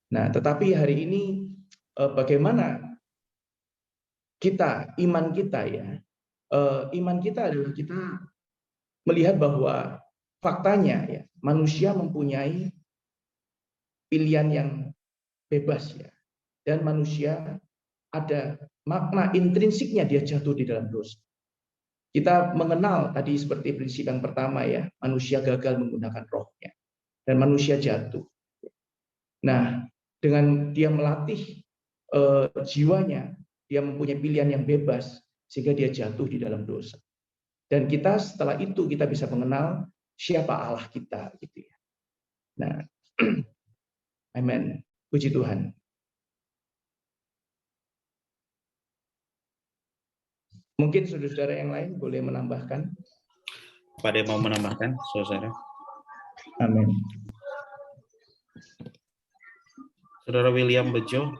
Nah, tetapi hari ini bagaimana kita, iman kita ya, iman kita adalah kita melihat bahwa faktanya ya, manusia mempunyai pilihan yang bebas ya, dan manusia ada makna intrinsiknya dia jatuh di dalam dosa. Kita mengenal tadi seperti prinsip yang pertama ya, manusia gagal menggunakan rohnya dan manusia jatuh. Nah, dengan dia melatih jiwanya, dia mempunyai pilihan yang bebas sehingga dia jatuh di dalam dosa. Dan kita setelah itu kita bisa mengenal siapa Allah kita gitu ya. Nah, amin. Puji Tuhan. Mungkin saudara-saudara yang lain boleh menambahkan. Pada yang mau menambahkan, saudara? Amin. Saudara William Bejo,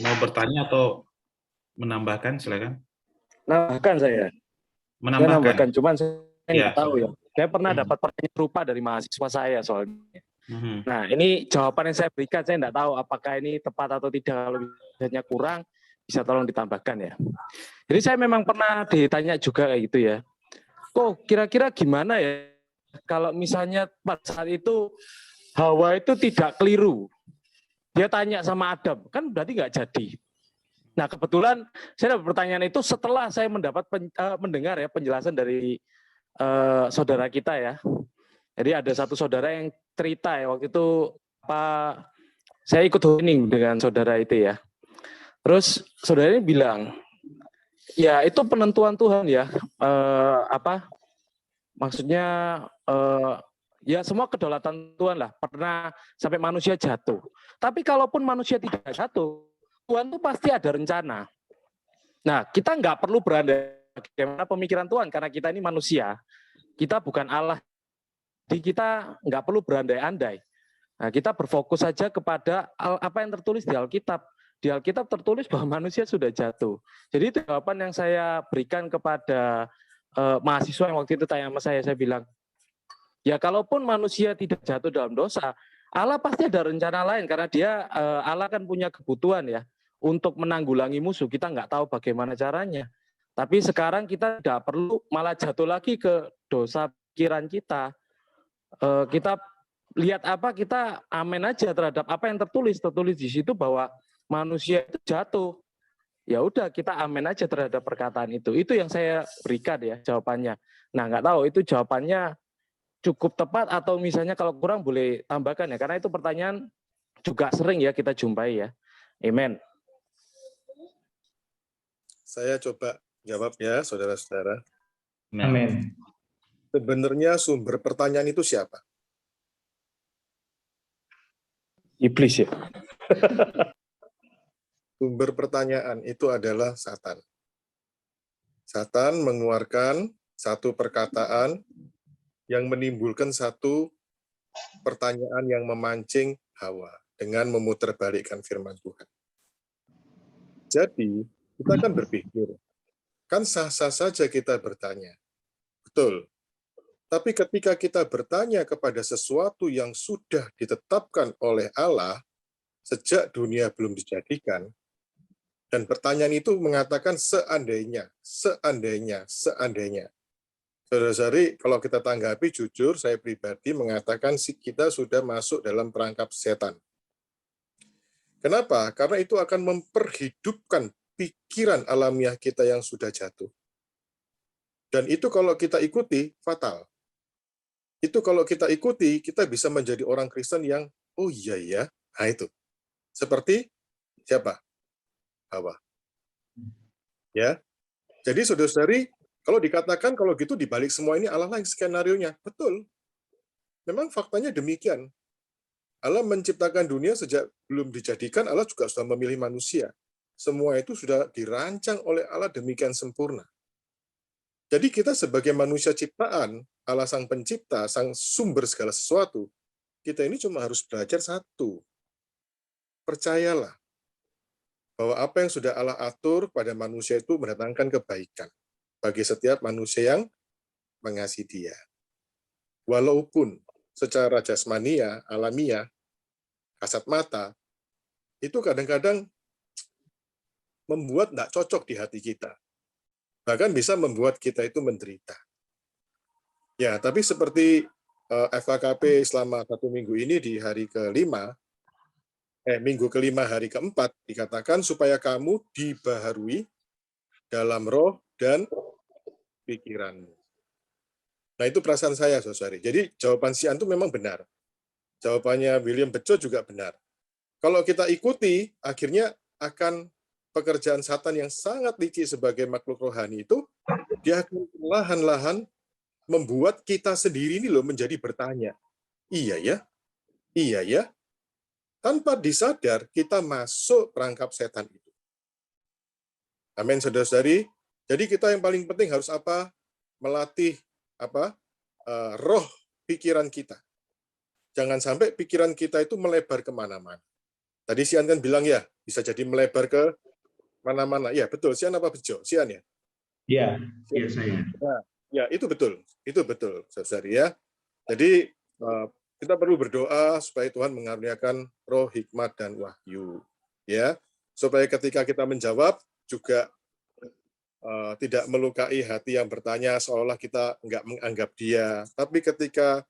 mau bertanya atau menambahkan, silakan. Menambahkan saya. Menambahkan. Cuman saya nggak tahu ya. Saya pernah dapat pertanyaan serupa dari mahasiswa saya soalnya. Nah, ini jawaban yang saya berikan, saya nggak tahu apakah ini tepat atau tidak. Kalau misalnya kurang, bisa tolong ditambahkan ya. Jadi saya memang pernah ditanya juga kayak gitu ya. Kok kira-kira gimana ya kalau misalnya pada saat itu Hawa itu tidak keliru. Dia tanya sama Adam, kan berarti nggak jadi. Nah, kebetulan saya dapat pertanyaan itu setelah saya mendengar ya penjelasan dari saudara kita ya. Jadi ada satu saudara yang cerita ya waktu itu saya ikut training dengan saudara itu ya. Terus saudara ini bilang, ya itu penentuan Tuhan ya. Maksudnya ya semua kedaulatan Tuhan lah. Pernah sampai manusia jatuh. Tapi kalaupun manusia tidak jatuh, Tuhan tuh pasti ada rencana. Nah, kita nggak perlu berandai bagaimana pemikiran Tuhan karena kita ini manusia. Kita bukan Allah. Jadi kita nggak perlu berandai-andai. Nah, kita berfokus saja kepada apa yang tertulis di Alkitab. Di Alkitab tertulis bahwa manusia sudah jatuh. Jadi itu jawaban yang saya berikan kepada mahasiswa yang waktu itu tanya sama saya bilang, ya kalaupun manusia tidak jatuh dalam dosa, Allah pasti ada rencana lain karena Allah kan punya kebutuhan ya untuk menanggulangi musuh. Kita nggak tahu bagaimana caranya. Tapi sekarang kita tidak perlu malah jatuh lagi ke dosa pikiran kita. Kita lihat apa, kita amin aja terhadap apa yang tertulis di situ bahwa manusia itu jatuh. Ya udah, kita amin aja terhadap perkataan itu. Itu yang saya berikan ya jawabannya. Nah, nggak tahu itu jawabannya cukup tepat atau misalnya kalau kurang boleh tambahkan ya, karena itu pertanyaan juga sering ya kita jumpai ya. Amen. Saya coba jawab ya, saudara-saudara. Amin. Sebenarnya sumber pertanyaan itu siapa? Iblis ya. Sumber pertanyaan itu adalah Satan. Satan mengeluarkan satu perkataan yang menimbulkan satu pertanyaan yang memancing Hawa dengan memutarbalikkan firman Tuhan. Jadi, kita akan berpikir, kan sah-sah saja kita bertanya. Betul. Tapi ketika kita bertanya kepada sesuatu yang sudah ditetapkan oleh Allah sejak dunia belum dijadikan, dan pertanyaan itu mengatakan seandainya. Saudara-saudari, kalau kita tanggapi jujur, saya pribadi mengatakan kita sudah masuk dalam perangkap setan. Kenapa? Karena itu akan memperhidupkan pikiran alamiah kita yang sudah jatuh. Dan itu kalau kita ikuti, fatal. Itu kalau kita ikuti, kita bisa menjadi orang Kristen yang, oh iya ya, nah itu. Seperti siapa? Hawa. Ya. Jadi saudara-saudari, kalau dikatakan kalau gitu dibalik semua ini Allah lah yang skenarionya. Betul. Memang faktanya demikian. Allah menciptakan dunia sejak belum dijadikan, Allah juga sudah memilih manusia. Semua itu sudah dirancang oleh Allah demikian sempurna. Jadi kita sebagai manusia ciptaan, Allah sang pencipta, sang sumber segala sesuatu, kita ini cuma harus belajar satu. Percayalah bahwa apa yang sudah Allah atur pada manusia itu mendatangkan kebaikan bagi setiap manusia yang mengasihi Dia. Walaupun secara jasmania, alamiah, kasat mata, itu kadang-kadang membuat tidak cocok di hati kita. Bahkan bisa membuat kita itu menderita. Ya, tapi seperti FKKP selama 1 minggu ini di hari minggu kelima hari keempat, dikatakan supaya kamu dibaharui dalam roh dan pikiranmu. Nah, itu perasaan saya, saudari. Jadi, jawaban si Antu memang benar. Jawabannya William Bejo juga benar. Kalau kita ikuti, akhirnya akan pekerjaan Satan yang sangat licik sebagai makhluk rohani itu, dia akan perlahan-lahan membuat kita sendiri ini loh menjadi bertanya. Iya ya? Iya ya? Tanpa disadar, kita masuk perangkap setan itu. Amin, saudara-saudari. Jadi kita yang paling penting harus apa? Melatih roh pikiran kita. Jangan sampai pikiran kita itu melebar kemana-mana. Tadi Sian kan bilang ya, bisa jadi melebar ke mana-mana. Ya, betul. Sian apa Bejo? Sian ya? Iya, iya saya. Ya, itu betul. Itu betul, saudari ya. Jadi, kita perlu berdoa supaya Tuhan mengaruniakan roh, hikmat, dan wahyu. Ya, supaya ketika kita menjawab, juga tidak melukai hati yang bertanya seolah kita nggak menganggap dia. Tapi ketika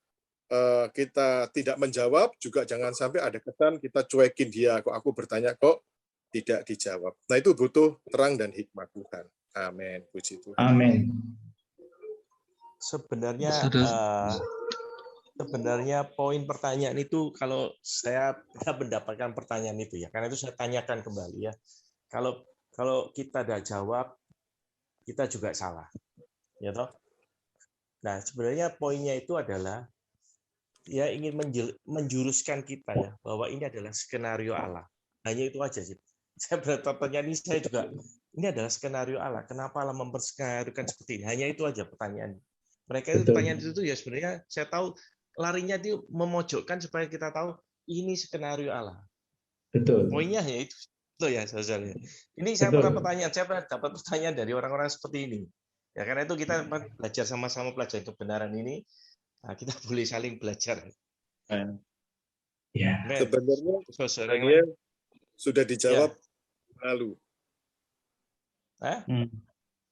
kita tidak menjawab, juga jangan sampai ada kesan kita cuekin dia. Kok aku bertanya kok tidak dijawab. Nah, itu butuh terang dan hikmat Tuhan. Amin. Puji Tuhan. Amin. Sebenarnya poin pertanyaan itu kalau saya mendapatkan pertanyaan itu ya, karena itu saya tanyakan kembali ya. Kalau kita tidak jawab, kita juga salah, ya toh. Nah, sebenarnya poinnya itu adalah dia ingin menjuruskan kita ya bahwa ini adalah skenario Allah. Hanya itu aja sih. Saya bertanya ini saya juga ini adalah skenario Allah. Kenapa Allah memperskenariokan seperti ini? Hanya itu aja pertanyaan. Mereka itu pertanyaan itu ya sebenarnya saya tahu larinya itu memojokkan supaya kita tahu ini skenario Allah. Betul. Poinnya ya itu ya saudara. Ini saya pernah dapat pertanyaan dari orang-orang seperti ini. Ya karena itu kita belajar sama-sama pelajari kebenaran ini. Nah, kita boleh saling belajar. Ya. Sebenarnya sudah dijawab lalu.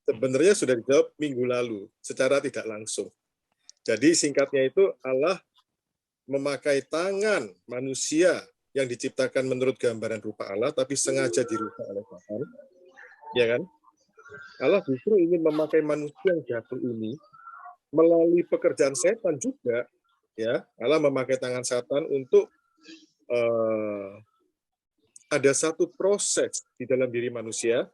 Sebenarnya sudah dijawab minggu lalu secara tidak langsung. Jadi singkatnya itu Allah memakai tangan manusia yang diciptakan menurut gambaran rupa Allah, tapi sengaja dirusak oleh Tuhan, ya kan? Allah justru ingin memakai manusia yang jatuh ini melalui pekerjaan setan juga, ya. Allah memakai tangan setan untuk ada satu proses di dalam diri manusia.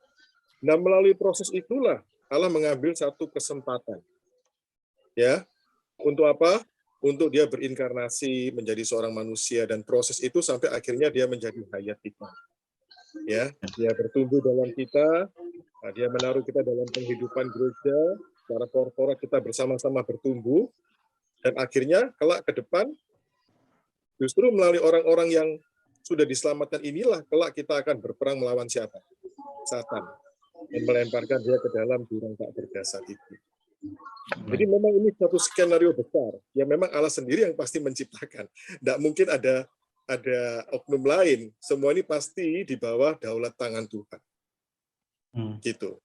Nah, melalui proses itulah Allah mengambil satu kesempatan, ya. Untuk apa? Untuk dia berinkarnasi menjadi seorang manusia, dan proses itu sampai akhirnya dia menjadi hayat kita. Ya, dia bertumbuh dalam kita, dia menaruh kita dalam penghidupan gereja, secara korporat kita bersama-sama bertumbuh, dan akhirnya kelak ke depan, justru melalui orang-orang yang sudah diselamatkan inilah, kelak kita akan berperang melawan siapa? Satan. Dan melemparkan dia ke dalam jurang tak berdasar itu. Jadi memang ini satu skenario besar yang memang Allah sendiri yang pasti menciptakan. Tidak mungkin ada oknum lain. Semua ini pasti di bawah daulat tangan Tuhan. Gitu.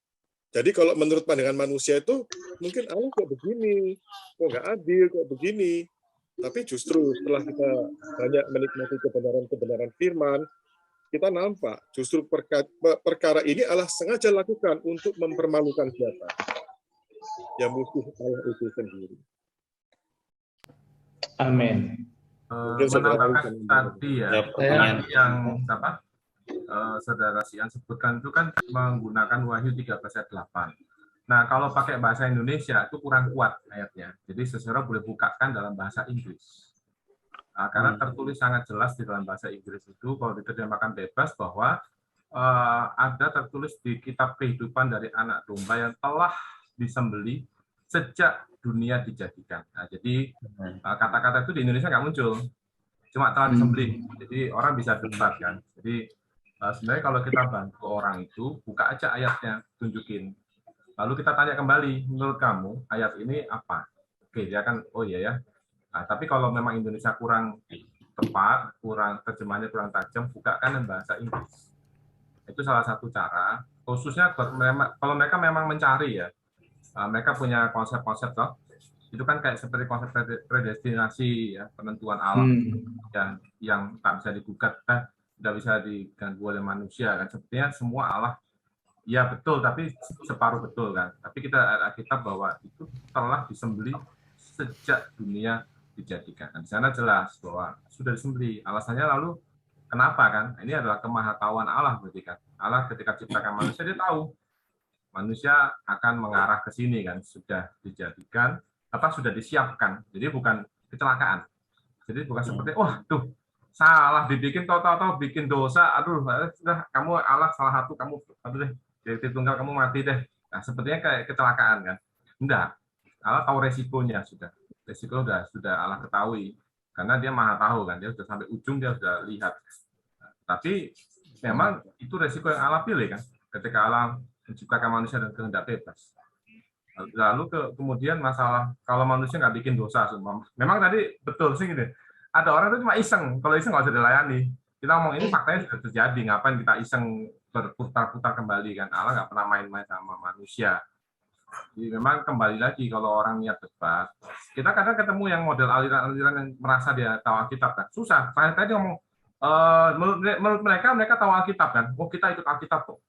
Jadi kalau menurut pandangan manusia itu mungkin Allah kok begini, kok nggak adil, kok begini. Tapi justru setelah kita banyak menikmati kebenaran-kebenaran firman, kita nampak justru perkara ini Allah sengaja lakukan untuk mempermalukan siapa? Ya musuh Allah itu sendiri. Amin. Menambahkan tadi ya, tadi yang apa? Saudara Sian sebutkan itu kan menggunakan Wahyu 13 ayat 8. Nah, kalau pakai bahasa Indonesia itu kurang kuat ayatnya. Jadi seseorang boleh bukakan dalam bahasa Inggris. Karena tertulis sangat jelas di dalam bahasa Inggris itu, kalau diterjemahkan bebas, bahwa ada tertulis di kitab kehidupan dari anak domba yang telah disembelih sejak dunia dijadikan. Nah, jadi kata-kata itu di Indonesia nggak muncul, cuma telah disembelih. Jadi orang bisa debat kan. Jadi sebenarnya kalau kita bantu orang itu, buka aja ayatnya, tunjukin. Lalu kita tanya kembali, menurut kamu ayat ini apa? Oke, dia kan, oh iya ya. Nah, tapi kalau memang Indonesia kurang tepat, kurang terjemahannya kurang tajam, bukakan dalam bahasa Inggris. Itu salah satu cara. Khususnya kalau mereka memang mencari ya, mereka punya konsep-konsep loh. Itu kan kayak seperti konsep predestinasi ya, penentuan alam yang tak bisa digugat, tidak bisa diganggu oleh manusia kan. Sepertinya semua Allah ya betul, tapi separuh betul kan. Tapi kita bahwa itu telah disembelih sejak dunia dijadikan. Nah, di sana jelas bahwa sudah disembelih. Alasannya lalu kenapa kan? Ini adalah kemahatauan Allah berarti kan. Allah ketika ciptakan manusia dia tahu manusia akan mengarah ke sini kan, sudah dijadikan, sudah disiapkan. Jadi bukan kecelakaan. Jadi bukan seperti, tuh salah dibikin, tahu-tahu bikin dosa, sudah kamu Allah salah satu, kamu deh, jadi tunggal kamu mati deh. Nah, sepertinya kayak kecelakaan kan. Enggak. Allah tahu resikonya sudah. Resiko sudah Allah ketahui. Karena dia maha tahu kan, dia sudah sampai ujung, dia sudah lihat. Tapi memang itu resiko yang Allah pilih kan. Ketika Allah menciptakan manusia dan kehendak bebas. Lalu kemudian masalah kalau manusia nggak bikin dosa, memang tadi betul sih gitu. Ada orang itu cuma iseng, kalau iseng nggak usah dilayani. Kita ngomong ini faktanya sudah terjadi, ngapain kita iseng berputar-putar kembali kan? Allah nggak pernah main-main sama manusia. Jadi memang kembali lagi kalau orang niat debat, kita kadang ketemu yang model aliran-aliran yang merasa dia tahu Alkitab kan, susah. Saya tadi ngomong menurut mereka tahu Alkitab kan, kita ikut Alkitab kok.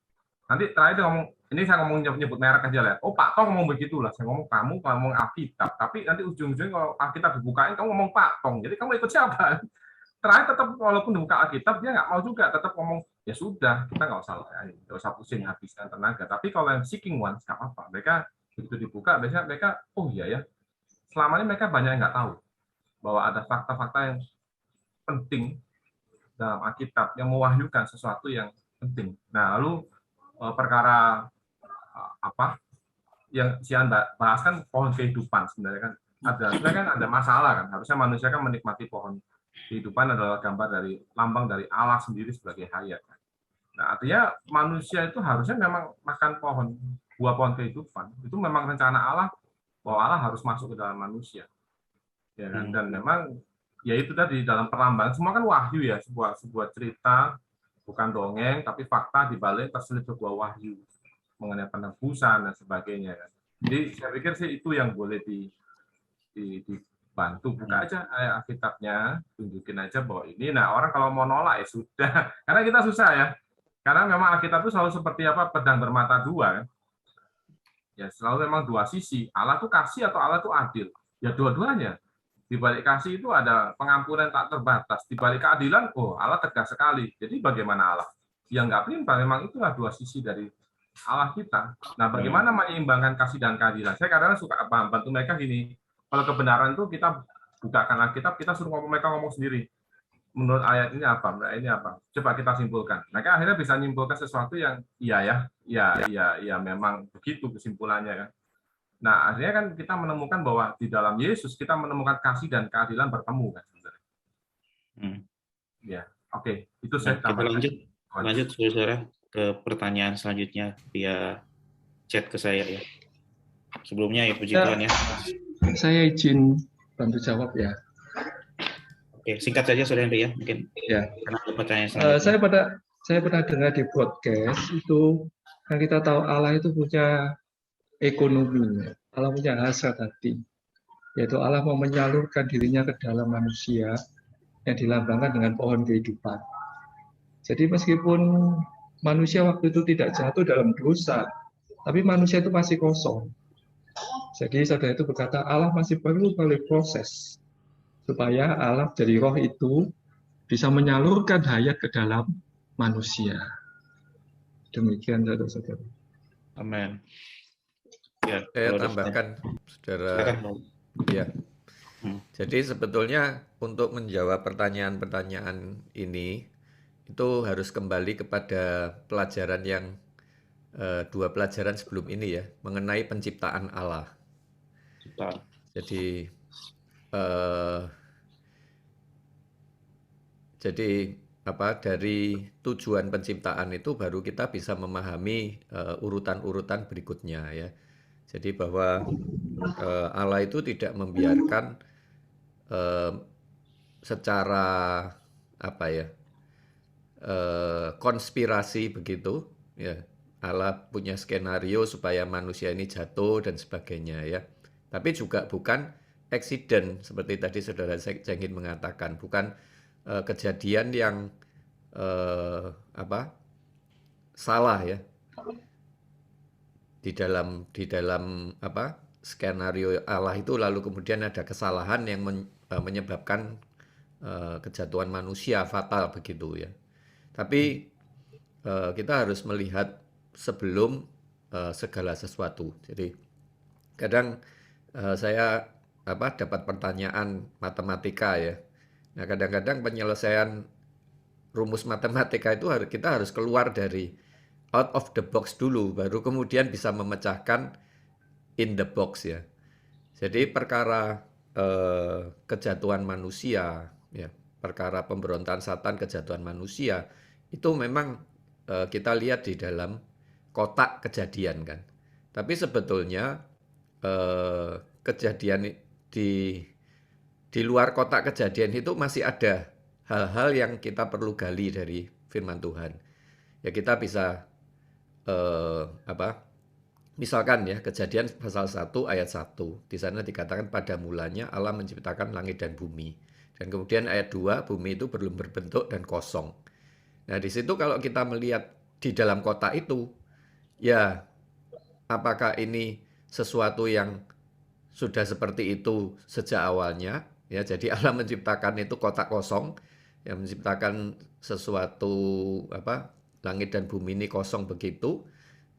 Nanti terakhir dia ngomong, ini saya ngomong nyebut merek aja lah. Pak Tong ngomong begitulah. Saya ngomong kamu ngomong Alkitab, tapi nanti ujung-ujungnya kalau Alkitab dibukain kamu ngomong Pak Tong. Jadi kamu ikut siapa? Terakhir tetap walaupun dibuka Alkitab dia nggak mau juga, tetap ngomong ya sudah kita nggak usah nggak usah pusing habiskan tenaga. Tapi kalau yang seeking ones nggak apa-apa. Mereka begitu dibuka biasanya mereka oh iya ya. Selama ini mereka banyak yang nggak tahu bahwa ada fakta-fakta yang penting dalam Alkitab yang mewahyukan sesuatu yang penting. Nah lalu perkara apa yang Sian bahas kan pohon kehidupan sebenarnya kan ada masalah kan, harusnya manusia kan menikmati pohon kehidupan adalah gambar dari lambang dari Allah sendiri sebagai hayat. Nah artinya manusia itu harusnya memang makan buah pohon kehidupan, itu memang rencana Allah bahwa Allah harus masuk ke dalam manusia ya kan? Dan memang ya itu tadi dalam perlambangan semua kan wahyu ya, sebuah cerita bukan dongeng, tapi fakta dibalik terselip sebuah wahyu. mengenai penebusan dan sebagainya. Jadi saya pikir sih itu yang boleh dibantu, buka aja Alkitabnya, tunjukin aja bahwa ini. Nah, orang kalau mau nolak ya sudah, karena kita susah ya. Karena memang Alkitab itu selalu seperti apa, pedang bermata dua kan. Ya selalu memang dua sisi. Allah itu kasih atau Allah itu adil. Ya dua-duanya. Di balik kasih itu ada pengampunan tak terbatas. Di balik keadilan, oh Allah tegas sekali. Jadi bagaimana Allah? Yang nggak pelintang, memang itulah dua sisi dari Allah kita. Nah, bagaimana menyeimbangkan kasih dan keadilan? Saya kadang-kadang suka bantu mereka gini. Kalau kebenaran itu kita bukakan Alkitab, kita suruh mereka ngomong sendiri. Menurut ayat ini apa? Ini apa? Coba kita simpulkan. Mereka akhirnya bisa menyimpulkan sesuatu yang iya memang begitu kesimpulannya kan. Nah, akhirnya kan kita menemukan bahwa di dalam Yesus kita menemukan kasih dan keadilan bertemu kan sebenarnya. Ya, oke. Itu saya tambahkan. Kita lanjut saudara ke pertanyaan selanjutnya via chat ke saya ya. Sebelumnya ya puji Tuhan ya. Saya izin bantu jawab ya. Oke, singkat saja saudara Henry ya, mungkin. Ya. Karena ada pertanyaan selanjutnya. Saya pernah dengar di podcast itu kan kita tahu Allah itu punya ekonomi, Allah punya hasrat hati, yaitu Allah mau menyalurkan dirinya ke dalam manusia yang dilambangkan dengan pohon kehidupan. Jadi meskipun manusia waktu itu tidak jatuh dalam dosa, tapi manusia itu masih kosong. Jadi saudara itu berkata Allah masih perlu proses supaya Allah dari roh itu bisa menyalurkan hayat ke dalam manusia. Demikian saudara-saudara. Amin. Ya, saya tambahkan, saudara. Ya. Jadi sebetulnya untuk menjawab pertanyaan-pertanyaan ini itu harus kembali kepada pelajaran yang dua pelajaran sebelum ini ya, mengenai penciptaan Allah. Jadi dari tujuan penciptaan itu baru kita bisa memahami urutan-urutan berikutnya ya. Jadi bahwa Allah itu tidak membiarkan secara konspirasi begitu ya. Allah punya skenario supaya manusia ini jatuh dan sebagainya ya. Tapi juga bukan accident seperti tadi saudara Cengin mengatakan, bukan kejadian yang salah ya. Di dalam skenario Allah itu lalu kemudian ada kesalahan yang menyebabkan kejatuhan manusia fatal begitu ya. Tapi kita harus melihat sebelum segala sesuatu. Jadi kadang saya dapat pertanyaan matematika ya. Nah, kadang-kadang penyelesaian rumus matematika itu kita harus keluar dari out of the box dulu, baru kemudian bisa memecahkan in the box ya. Jadi perkara kejatuhan manusia, ya, perkara pemberontakan Satan, kejatuhan manusia, itu memang kita lihat di dalam kotak kejadian kan. Tapi sebetulnya kejadian di luar kotak kejadian itu masih ada hal-hal yang kita perlu gali dari firman Tuhan. Ya kita bisa misalkan ya Kejadian pasal 1 ayat 1. Di sana dikatakan pada mulanya Allah menciptakan langit dan bumi. Dan kemudian ayat 2, bumi itu belum berbentuk dan kosong. Nah, di situ kalau kita melihat di dalam kotak itu, ya apakah ini sesuatu yang sudah seperti itu sejak awalnya? Ya, jadi Allah menciptakan itu kotak kosong, yang menciptakan sesuatu langit dan bumi ini kosong begitu,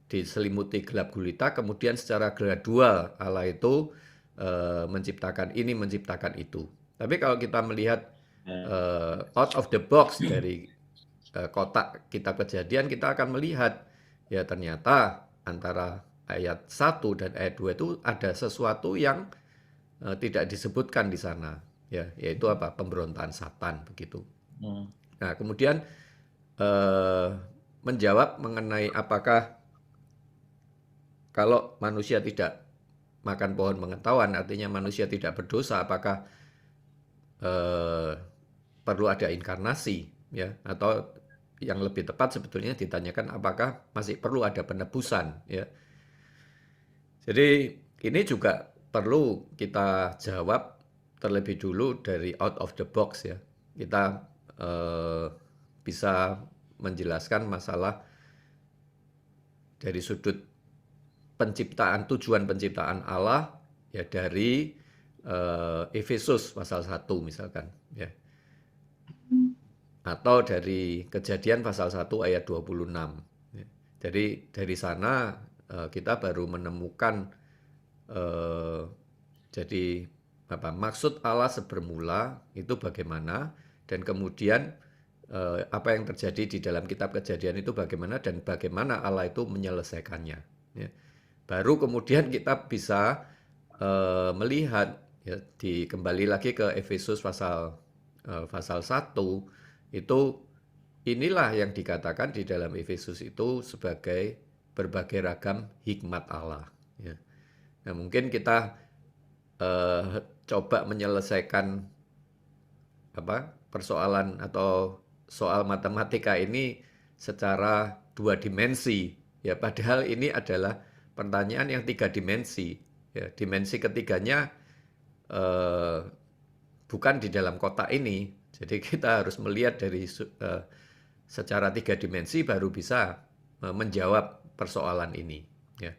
diselimuti gelap gulita, kemudian secara gradual Allah itu menciptakan ini, menciptakan itu. Tapi kalau kita melihat out of the box dari kotak kitab Kejadian, kita akan melihat ya ternyata antara ayat 1 dan ayat 2 itu ada sesuatu yang tidak disebutkan di sana, ya, yaitu pemberontakan Satan begitu. Nah, kemudian menjawab mengenai apakah kalau manusia tidak makan pohon pengetahuan, artinya manusia tidak berdosa, apakah perlu ada inkarnasi, ya, atau yang lebih tepat sebetulnya ditanyakan apakah masih perlu ada penebusan, ya. Jadi ini juga perlu kita jawab terlebih dulu dari out of the box, ya. Kita bisa menjelaskan masalah dari sudut tujuan penciptaan Allah, ya, dari Efesus pasal 1 misalkan, ya. Atau dari Kejadian pasal 1 ayat 26. Ya. Jadi dari sana kita baru menemukan jadi maksud Allah sebermula itu bagaimana, dan kemudian apa yang terjadi di dalam kitab Kejadian itu bagaimana, dan bagaimana Allah itu menyelesaikannya, ya. Baru kemudian kita bisa melihat, ya, kembali lagi ke Efesus pasal 1, itu inilah yang dikatakan di dalam Efesus itu sebagai berbagai ragam hikmat Allah, ya. Nah, mungkin kita coba menyelesaikan persoalan atau soal matematika ini secara 2 dimensi, ya, padahal ini adalah pertanyaan yang 3 dimensi, ya. Dimensi ketiganya bukan di dalam kotak ini. Jadi kita harus melihat dari secara 3 dimensi baru bisa menjawab persoalan ini, ya.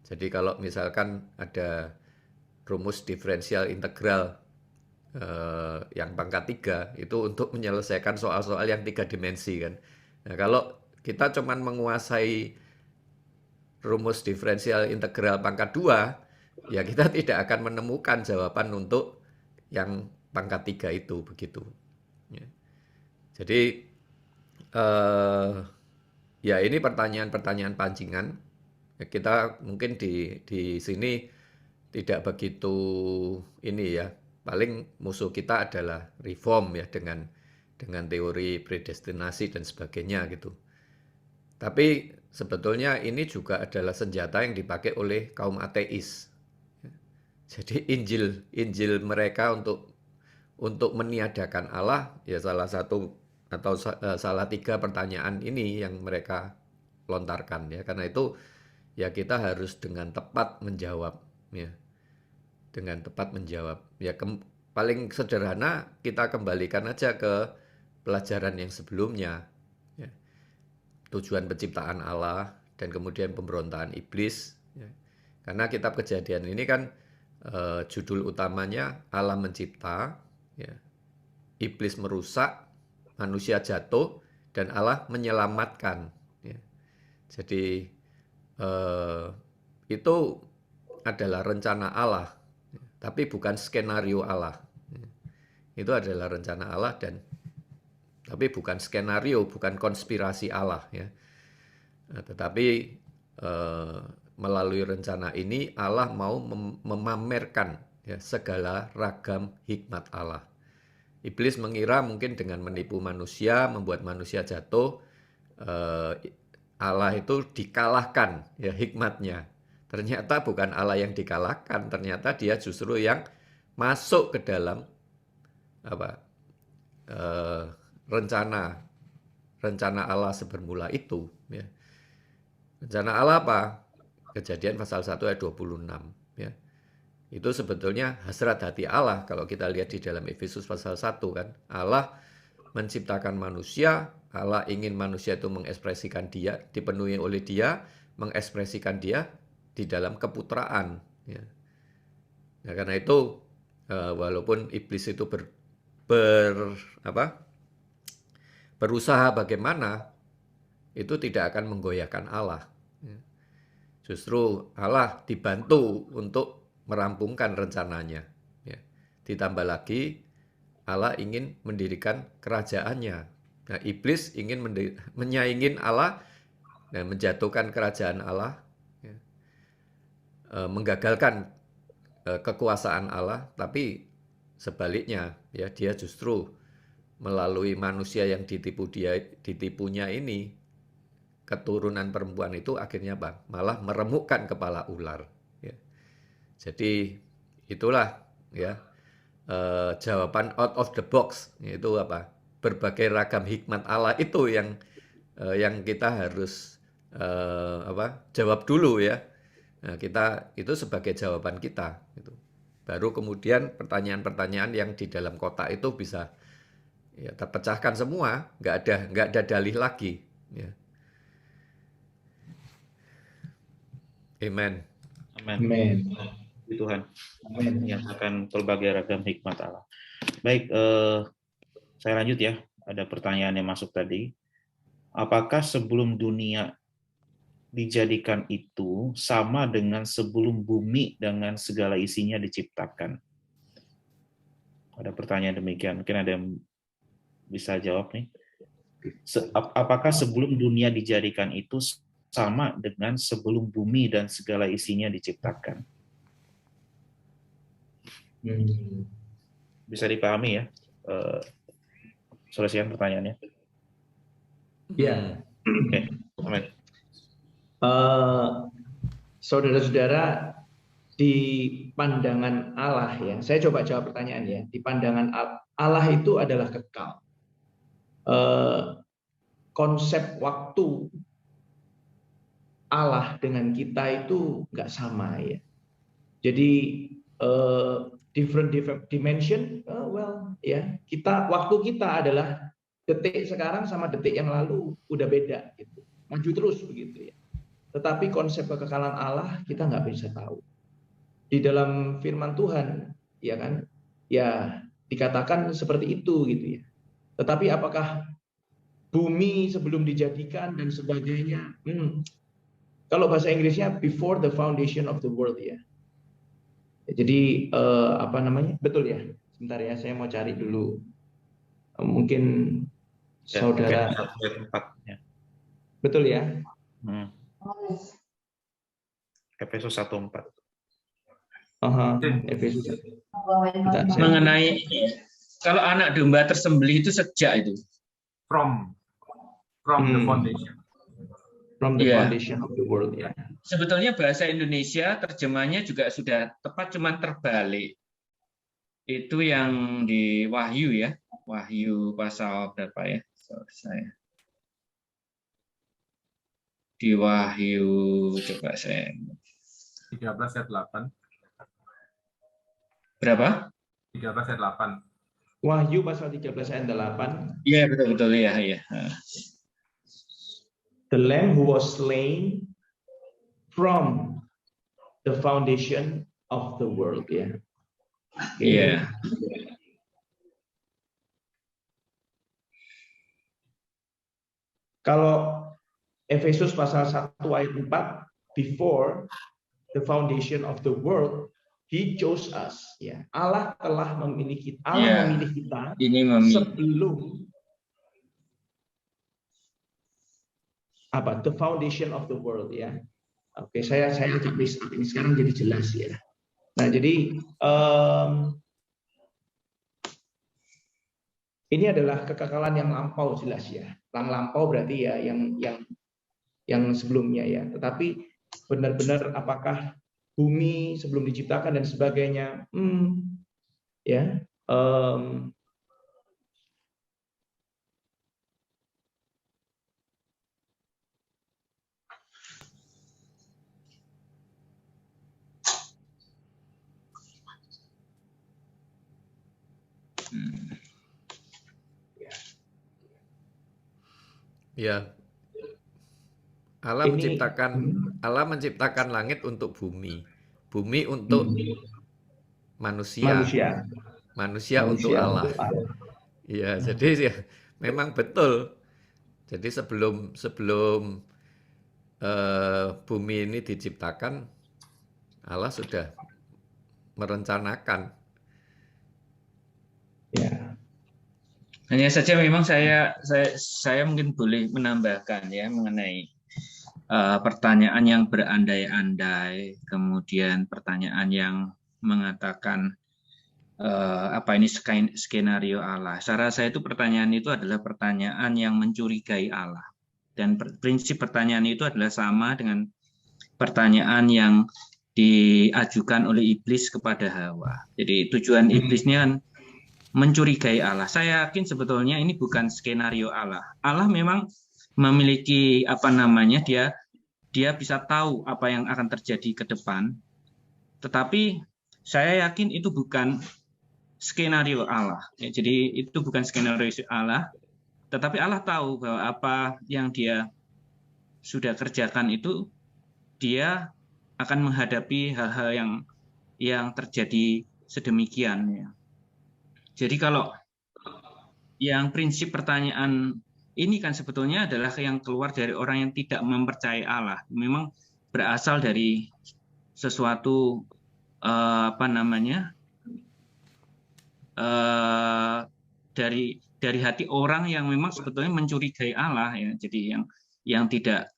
Jadi kalau misalkan ada rumus diferensial integral yang pangkat 3 itu untuk menyelesaikan soal-soal yang 3 dimensi, kan. Nah, kalau kita cuman menguasai rumus diferensial integral pangkat 2, ya kita tidak akan menemukan jawaban untuk yang pangkat 3 itu, begitu, ya. Jadi ya ini pertanyaan-pertanyaan pancingan. Kita mungkin di sini tidak begitu ini, ya. Paling musuh kita adalah reform, ya, dengan teori predestinasi dan sebagainya gitu. Tapi sebetulnya ini juga adalah senjata yang dipakai oleh kaum ateis. Jadi Injil mereka untuk meniadakan Allah, ya, salah satu atau salah 3 pertanyaan ini yang mereka lontarkan, ya. Karena itu ya kita harus dengan tepat menjawab, ya. Dengan tepat menjawab. Ya, paling sederhana kita kembalikan aja ke pelajaran yang sebelumnya, ya. Tujuan penciptaan Allah dan kemudian pemberontakan iblis, ya. Karena kitab Kejadian ini kan judul utamanya Allah mencipta, ya. Iblis merusak, manusia jatuh, dan Allah menyelamatkan, ya. Jadi itu adalah rencana Allah, ya, tapi bukan skenario Allah, ya. Itu adalah rencana Allah tapi bukan skenario, bukan konspirasi Allah, ya. Nah, tetapi melalui rencana ini Allah mau memamerkan, ya, segala ragam hikmat Allah. Iblis mengira mungkin dengan menipu manusia, membuat manusia jatuh, Allah itu dikalahkan, ya, hikmatnya. Ternyata bukan Allah yang dikalahkan, ternyata dia justru yang masuk ke dalam rencana Allah sebermula itu, ya. Rencana Allah apa? Kejadian pasal 1 ayat 26, ya. Itu sebetulnya hasrat hati Allah kalau kita lihat di dalam Efesus pasal 1, kan. Allah menciptakan manusia, Allah ingin manusia itu mengekspresikan dia, dipenuhi oleh dia, mengekspresikan dia di dalam keputraan, ya. Nah, karena itu walaupun iblis itu berusaha bagaimana, itu tidak akan menggoyahkan Allah, ya. Justru Allah dibantu untuk merampungkan rencananya, ya. Ditambah lagi Allah ingin mendirikan kerajaannya. Nah, iblis ingin menyaingin Allah dan menjatuhkan kerajaan Allah, ya. Menggagalkan kekuasaan Allah, tapi sebaliknya, ya, dia justru melalui manusia yang ditipunya ini, keturunan perempuan itu akhirnya malah meremukkan kepala ular, ya. Jadi itulah, ya, jawaban out of the box, yaitu berbagai ragam hikmat Allah itu yang kita harus jawab dulu ya. Nah, kita itu sebagai jawaban kita gitu. Baru kemudian pertanyaan-pertanyaan yang di dalam kotak itu bisa ya terpecahkan semua, nggak ada dalih lagi ya. Amen. Amin. Tuhan menyatakan berbagai ragam hikmat Allah. Baik, saya lanjut ya. Ada pertanyaan yang masuk tadi. Apakah sebelum dunia dijadikan itu sama dengan sebelum bumi dengan segala isinya diciptakan? Ada pertanyaan demikian. Mungkin ada yang bisa jawab nih. Apakah sebelum dunia dijadikan itu sama dengan sebelum bumi dan segala isinya diciptakan? Bisa dipahami ya, selesaikan pertanyaannya. Ya. Oke. Amin. Saudara-saudara, di pandangan Allah ya, saya coba jawab pertanyaan ya. Di pandangan Allah itu adalah kekal. Konsep waktu Allah dengan kita itu nggak sama ya. Jadi different dimension, ya waktu kita adalah detik sekarang sama detik yang lalu udah beda gitu, maju terus begitu ya. Tetapi konsep kekekalan Allah kita nggak bisa tahu. Di dalam firman Tuhan ya kan, ya dikatakan seperti itu gitu ya. Tetapi apakah bumi sebelum dijadikan dan sebagainya? Kalau bahasa Inggrisnya before the foundation of the world ya. Jadi betul ya. Sebentar ya, saya mau cari dulu. Mungkin saudara. Betul ya. Efesus 1:4. Efesus 1. Mengenai kalau anak domba tersembelih itu sejak itu. From the foundation. From the foundation of the world ya. Sebetulnya bahasa Indonesia terjemahnya juga sudah tepat, cuman terbalik. Itu yang di Wahyu ya. Wahyu pasal berapa ya? Saya. Di Wahyu coba saya 13 ayat 8. Berapa? 13 ayat 8. Wahyu pasal 13 ayat 8. Iya, betul ya, ya. The Lamb who was slain from the foundation of the world ya. Iya. Kalau Efesus pasal 1 ayat 4, before the foundation of the world, He chose us. Ya, Allah telah memilih kita. Allah memilih kita sebelum the foundation of the world ya. Oke, saya ini sekarang jadi jelas ya. Nah, jadi ini adalah kekekalan yang lampau jelas ya. Yang lampau berarti ya yang sebelumnya ya. Tetapi benar-benar apakah bumi sebelum diciptakan dan sebagainya, ya. Ya, Allah menciptakan langit untuk bumi, bumi untuk manusia untuk Allah. Ya, jadi ya, memang betul. Jadi sebelum bumi ini diciptakan, Allah sudah merencanakan. Ya. Hanya saja memang saya mungkin boleh menambahkan ya mengenai pertanyaan yang berandai-andai, kemudian pertanyaan yang mengatakan apa ini skenario Allah. Secara saya itu pertanyaan itu adalah pertanyaan yang mencurigai Allah, dan prinsip pertanyaan itu adalah sama dengan pertanyaan yang diajukan oleh iblis kepada Hawa. Jadi tujuan iblisnya kan mencurigai Allah. Saya yakin sebetulnya ini bukan skenario Allah. Allah memang memiliki dia bisa tahu apa yang akan terjadi ke depan. Tetapi saya yakin itu bukan skenario Allah. Ya, jadi itu bukan skenario Allah, tetapi Allah tahu bahwa apa yang dia sudah kerjakan itu dia akan menghadapi hal-hal yang terjadi sedemikian. Ya. Jadi kalau yang prinsip pertanyaan ini kan sebetulnya adalah yang keluar dari orang yang tidak mempercayai Allah. Memang berasal dari sesuatu dari hati orang yang memang sebetulnya mencurigai Allah, ya. Jadi yang tidak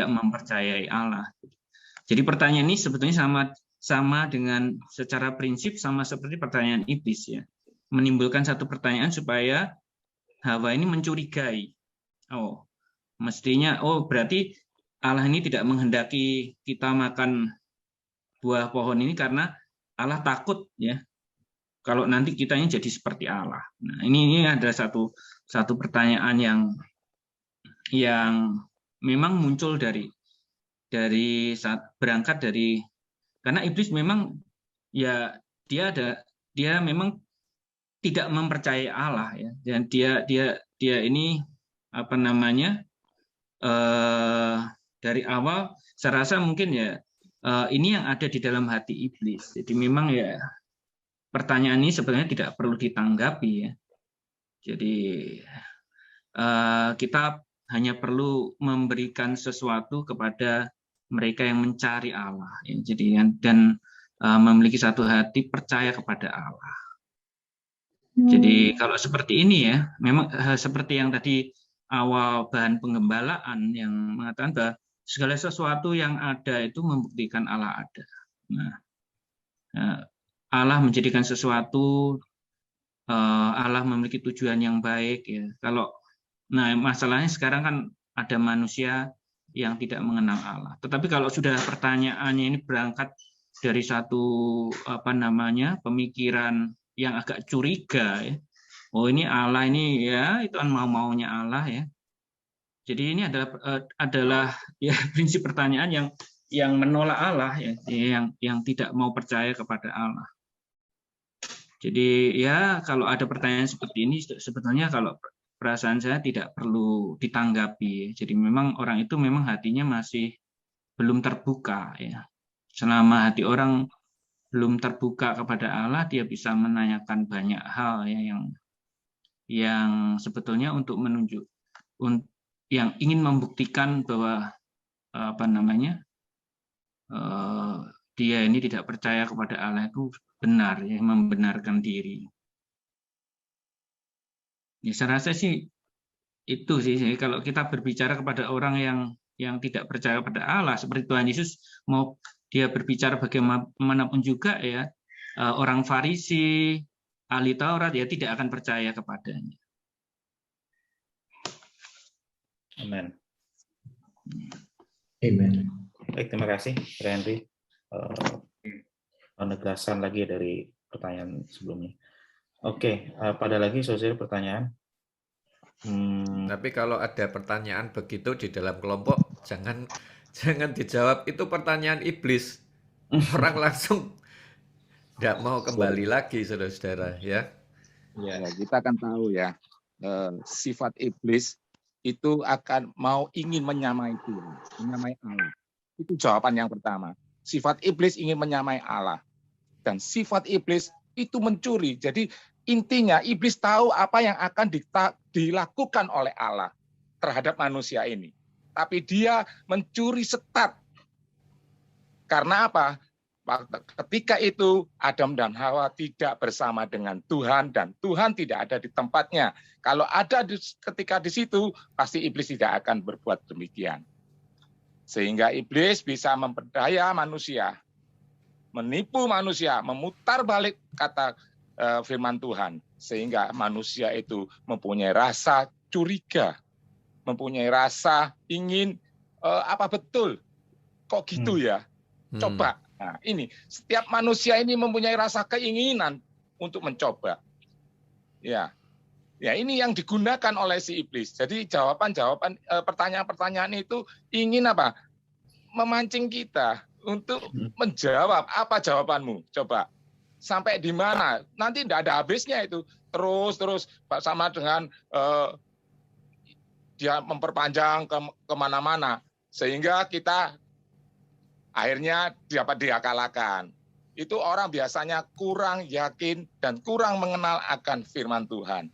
mempercayai Allah. Jadi pertanyaan ini sebetulnya sama dengan secara prinsip sama seperti pertanyaan iblis, ya. Menimbulkan satu pertanyaan supaya Hawa ini mencurigai. Berarti Allah ini tidak menghendaki kita makan buah pohon ini karena Allah takut, ya, kalau nanti kitanya jadi seperti Allah. Nah, ini adalah satu pertanyaan yang memang muncul dari saat berangkat dari, karena iblis memang ya dia memang tidak mempercayai Allah, ya, dan dia ini dari awal saya rasa mungkin ya ini yang ada di dalam hati iblis. Jadi memang ya pertanyaan ini sebenarnya tidak perlu ditanggapi, ya. Jadi kita hanya perlu memberikan sesuatu kepada mereka yang mencari Allah, ya. Jadi dan memiliki satu hati percaya kepada Allah. Jadi kalau seperti ini, ya, memang seperti yang tadi awal bahan penggembalaan yang mengatakan bahwa segala sesuatu yang ada itu membuktikan Allah ada. Nah, Allah menjadikan sesuatu, Allah memiliki tujuan yang baik, ya. Masalahnya sekarang kan ada manusia yang tidak mengenal Allah. Tetapi kalau sudah pertanyaannya ini berangkat dari satu pemikiran yang agak curiga, ya. Ini Allah ini, ya, itu kan mau-maunya Allah, ya. Jadi ini adalah ya prinsip pertanyaan yang menolak Allah, ya, yang tidak mau percaya kepada Allah. Jadi ya kalau ada pertanyaan seperti ini sebetulnya kalau perasaan saya tidak perlu ditanggapi. Jadi memang orang itu memang hatinya masih belum terbuka, ya. Selama hati orang belum terbuka kepada Allah, dia bisa menanyakan banyak hal, ya, yang sebetulnya yang ingin membuktikan bahwa dia ini tidak percaya kepada Allah itu benar, ya, membenarkan diri. Ya, saya rasa sih itu sih. Kalau kita berbicara kepada orang yang tidak percaya kepada Allah, seperti Tuhan Yesus mau dia berbicara bagaimanapun juga, ya, orang Farisi, ahli Taurat, ya, tidak akan percaya kepadanya. Amin. Amen. Baik, terima kasih, Pak Henry. Penegasan lagi dari pertanyaan sebelumnya. Oke, pada lagi saudara pertanyaan. Tapi kalau ada pertanyaan begitu di dalam kelompok, jangan dijawab itu pertanyaan iblis. Orang langsung tidak mau kembali lagi, saudara-saudara, ya. Ya, kita akan tahu, ya, sifat iblis itu akan ingin menyamai Tuhan, menyamai Allah. Itu jawaban yang pertama. Sifat iblis ingin menyamai Allah. Dan sifat iblis itu mencuri. Jadi intinya iblis tahu apa yang akan dilakukan oleh Allah terhadap manusia ini. Tapi dia mencuri start. Karena apa? Ketika itu Adam dan Hawa tidak bersama dengan Tuhan dan Tuhan tidak ada di tempatnya. Kalau ada ketika di situ, pasti iblis tidak akan berbuat demikian. Sehingga iblis bisa memperdaya manusia, menipu manusia, memutar balik kata firman Tuhan. Sehingga manusia itu mempunyai rasa curiga, mempunyai rasa ingin, apa betul? Kok gitu ya? Coba. Nah, ini setiap manusia ini mempunyai rasa keinginan untuk mencoba. Ya. Ya, ini yang digunakan oleh si iblis. Jadi jawaban-jawaban pertanyaan-pertanyaan itu ingin apa? Memancing kita untuk menjawab. Apa jawabanmu? Coba. Sampai di mana? Nanti tidak ada habisnya itu. Terus sama dengan dia memperpanjang kemana-mana. Sehingga kita akhirnya dapat diakalkan. Itu orang biasanya kurang yakin dan kurang mengenal akan firman Tuhan.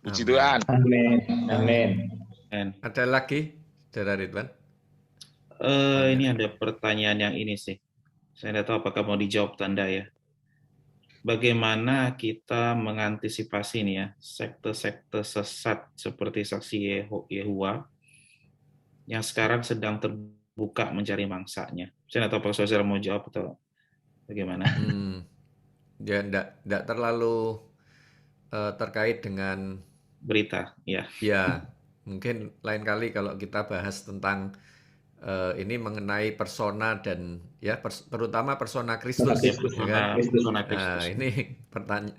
Puji Tuhan. Amin. Amin. Ada lagi, Saudara Ridwan? Ini ada pertanyaan yang ini sih. Saya tidak tahu apakah mau dijawab Tanda ya. Bagaimana kita mengantisipasi nih ya sekte-sekte sesat seperti Saksi Yehova yang sekarang sedang terbuka mencari mangsanya? Saya tidak tahu apakah saudara mau jawab atau bagaimana. Ya, tidak terlalu terkait dengan berita, ya. Ya, mungkin lain kali kalau kita bahas tentang ini mengenai persona dan ya terutama persona Kristus. Ya kan? Nah, ini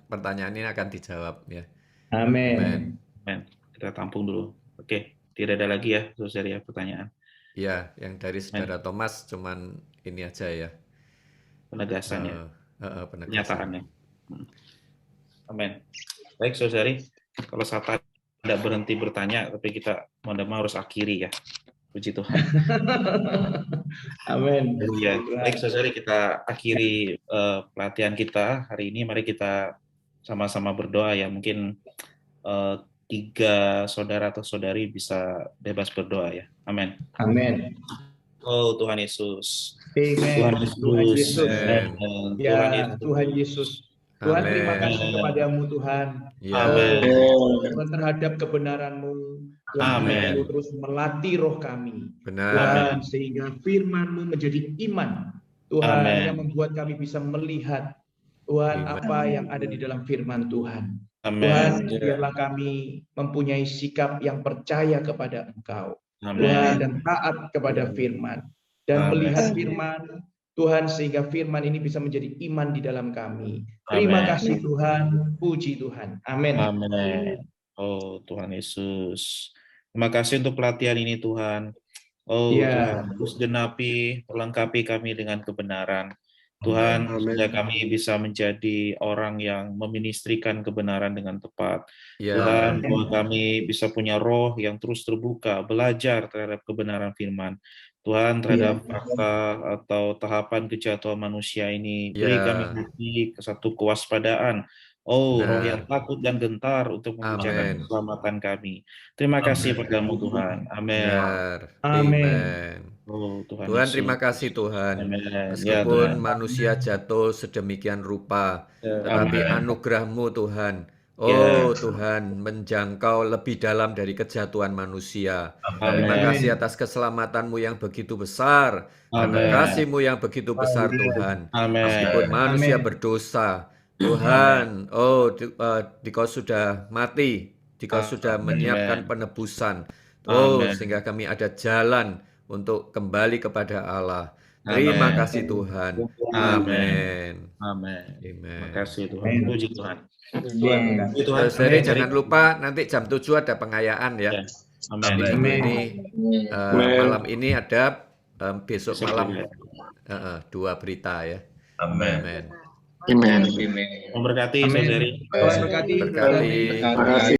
pertanyaan ini akan dijawab ya. Amin. Kita tampung dulu. Oke, tidak ada lagi ya, saudara ya pertanyaan. Ya, yang dari Saudara Thomas cuman ini aja ya. Penegasannya. Penyataannya. Amin. Baik, saudari. Kalau saya tidak berhenti bertanya, tapi kita mau harus akhiri ya. Puji Tuhan. Amin. Ya, baik saudari, kita akhiri pelatihan kita hari ini. Mari kita sama-sama berdoa ya. Mungkin 3 saudara atau saudari bisa bebas berdoa ya. Amin. Amin. Oh Tuhan Yesus. Amen. Tuhan Yesus. Ya Tuhan Yesus. Tuhan, terima kasih kepadamu Tuhan. Amin. Tuhan terhadap kebenaran-Mu. Tuhan, terus melatih roh kami. Benar. Tuhan, sehingga firman-Mu menjadi iman. Tuhan, yang membuat kami bisa melihat Tuhan apa yang ada di dalam firman Tuhan. Tuhan, biarlah kami mempunyai sikap yang percaya kepada Engkau. Tuhan, dan taat kepada firman. Dan melihat firman Tuhan, sehingga firman ini bisa menjadi iman di dalam kami. Terima kasih Tuhan, puji Tuhan. Amin. Amin. Oh Tuhan Yesus. Terima kasih untuk pelatihan ini Tuhan. Oh Tuhan, terus genapi, perlengkapi kami dengan kebenaran. Tuhan, sehingga kami bisa menjadi orang yang meministrikan kebenaran dengan tepat. Tuhan, bahwa kami bisa punya roh yang terus terbuka, belajar terhadap kebenaran firman. Tuhan, terhadap fakta atau tahapan kejatuhan manusia ini, beri kami satu kewaspadaan. Oh, roh yang takut dan gentar untuk mengerjakan keselamatan kami. Terima kasih padamu Tuhan. Amin. Amin. Oh, Tuhan terima kasih Tuhan. Meskipun manusia jatuh sedemikian rupa, tetapi anugerah-Mu Tuhan, Tuhan, menjangkau lebih dalam dari kejatuhan manusia. Terima kasih atas keselamatan-Mu yang begitu besar, karena kasih-Mu yang begitu besar Tuhan. Meskipun manusia berdosa, Tuhan, Dikau sudah mati, Dikau sudah menyiapkan penebusan. Sehingga kami ada jalan untuk kembali kepada Allah. Terima kasih Tuhan. Amin. Amin. Terima kasih Tuhan. Puji Tuhan. Saudari, jangan lupa nanti jam 7 ada pengayaan ya. Ini malam ini ada, besok malam 2 berita ya. Amin. Memberkati saudari. Memberkati.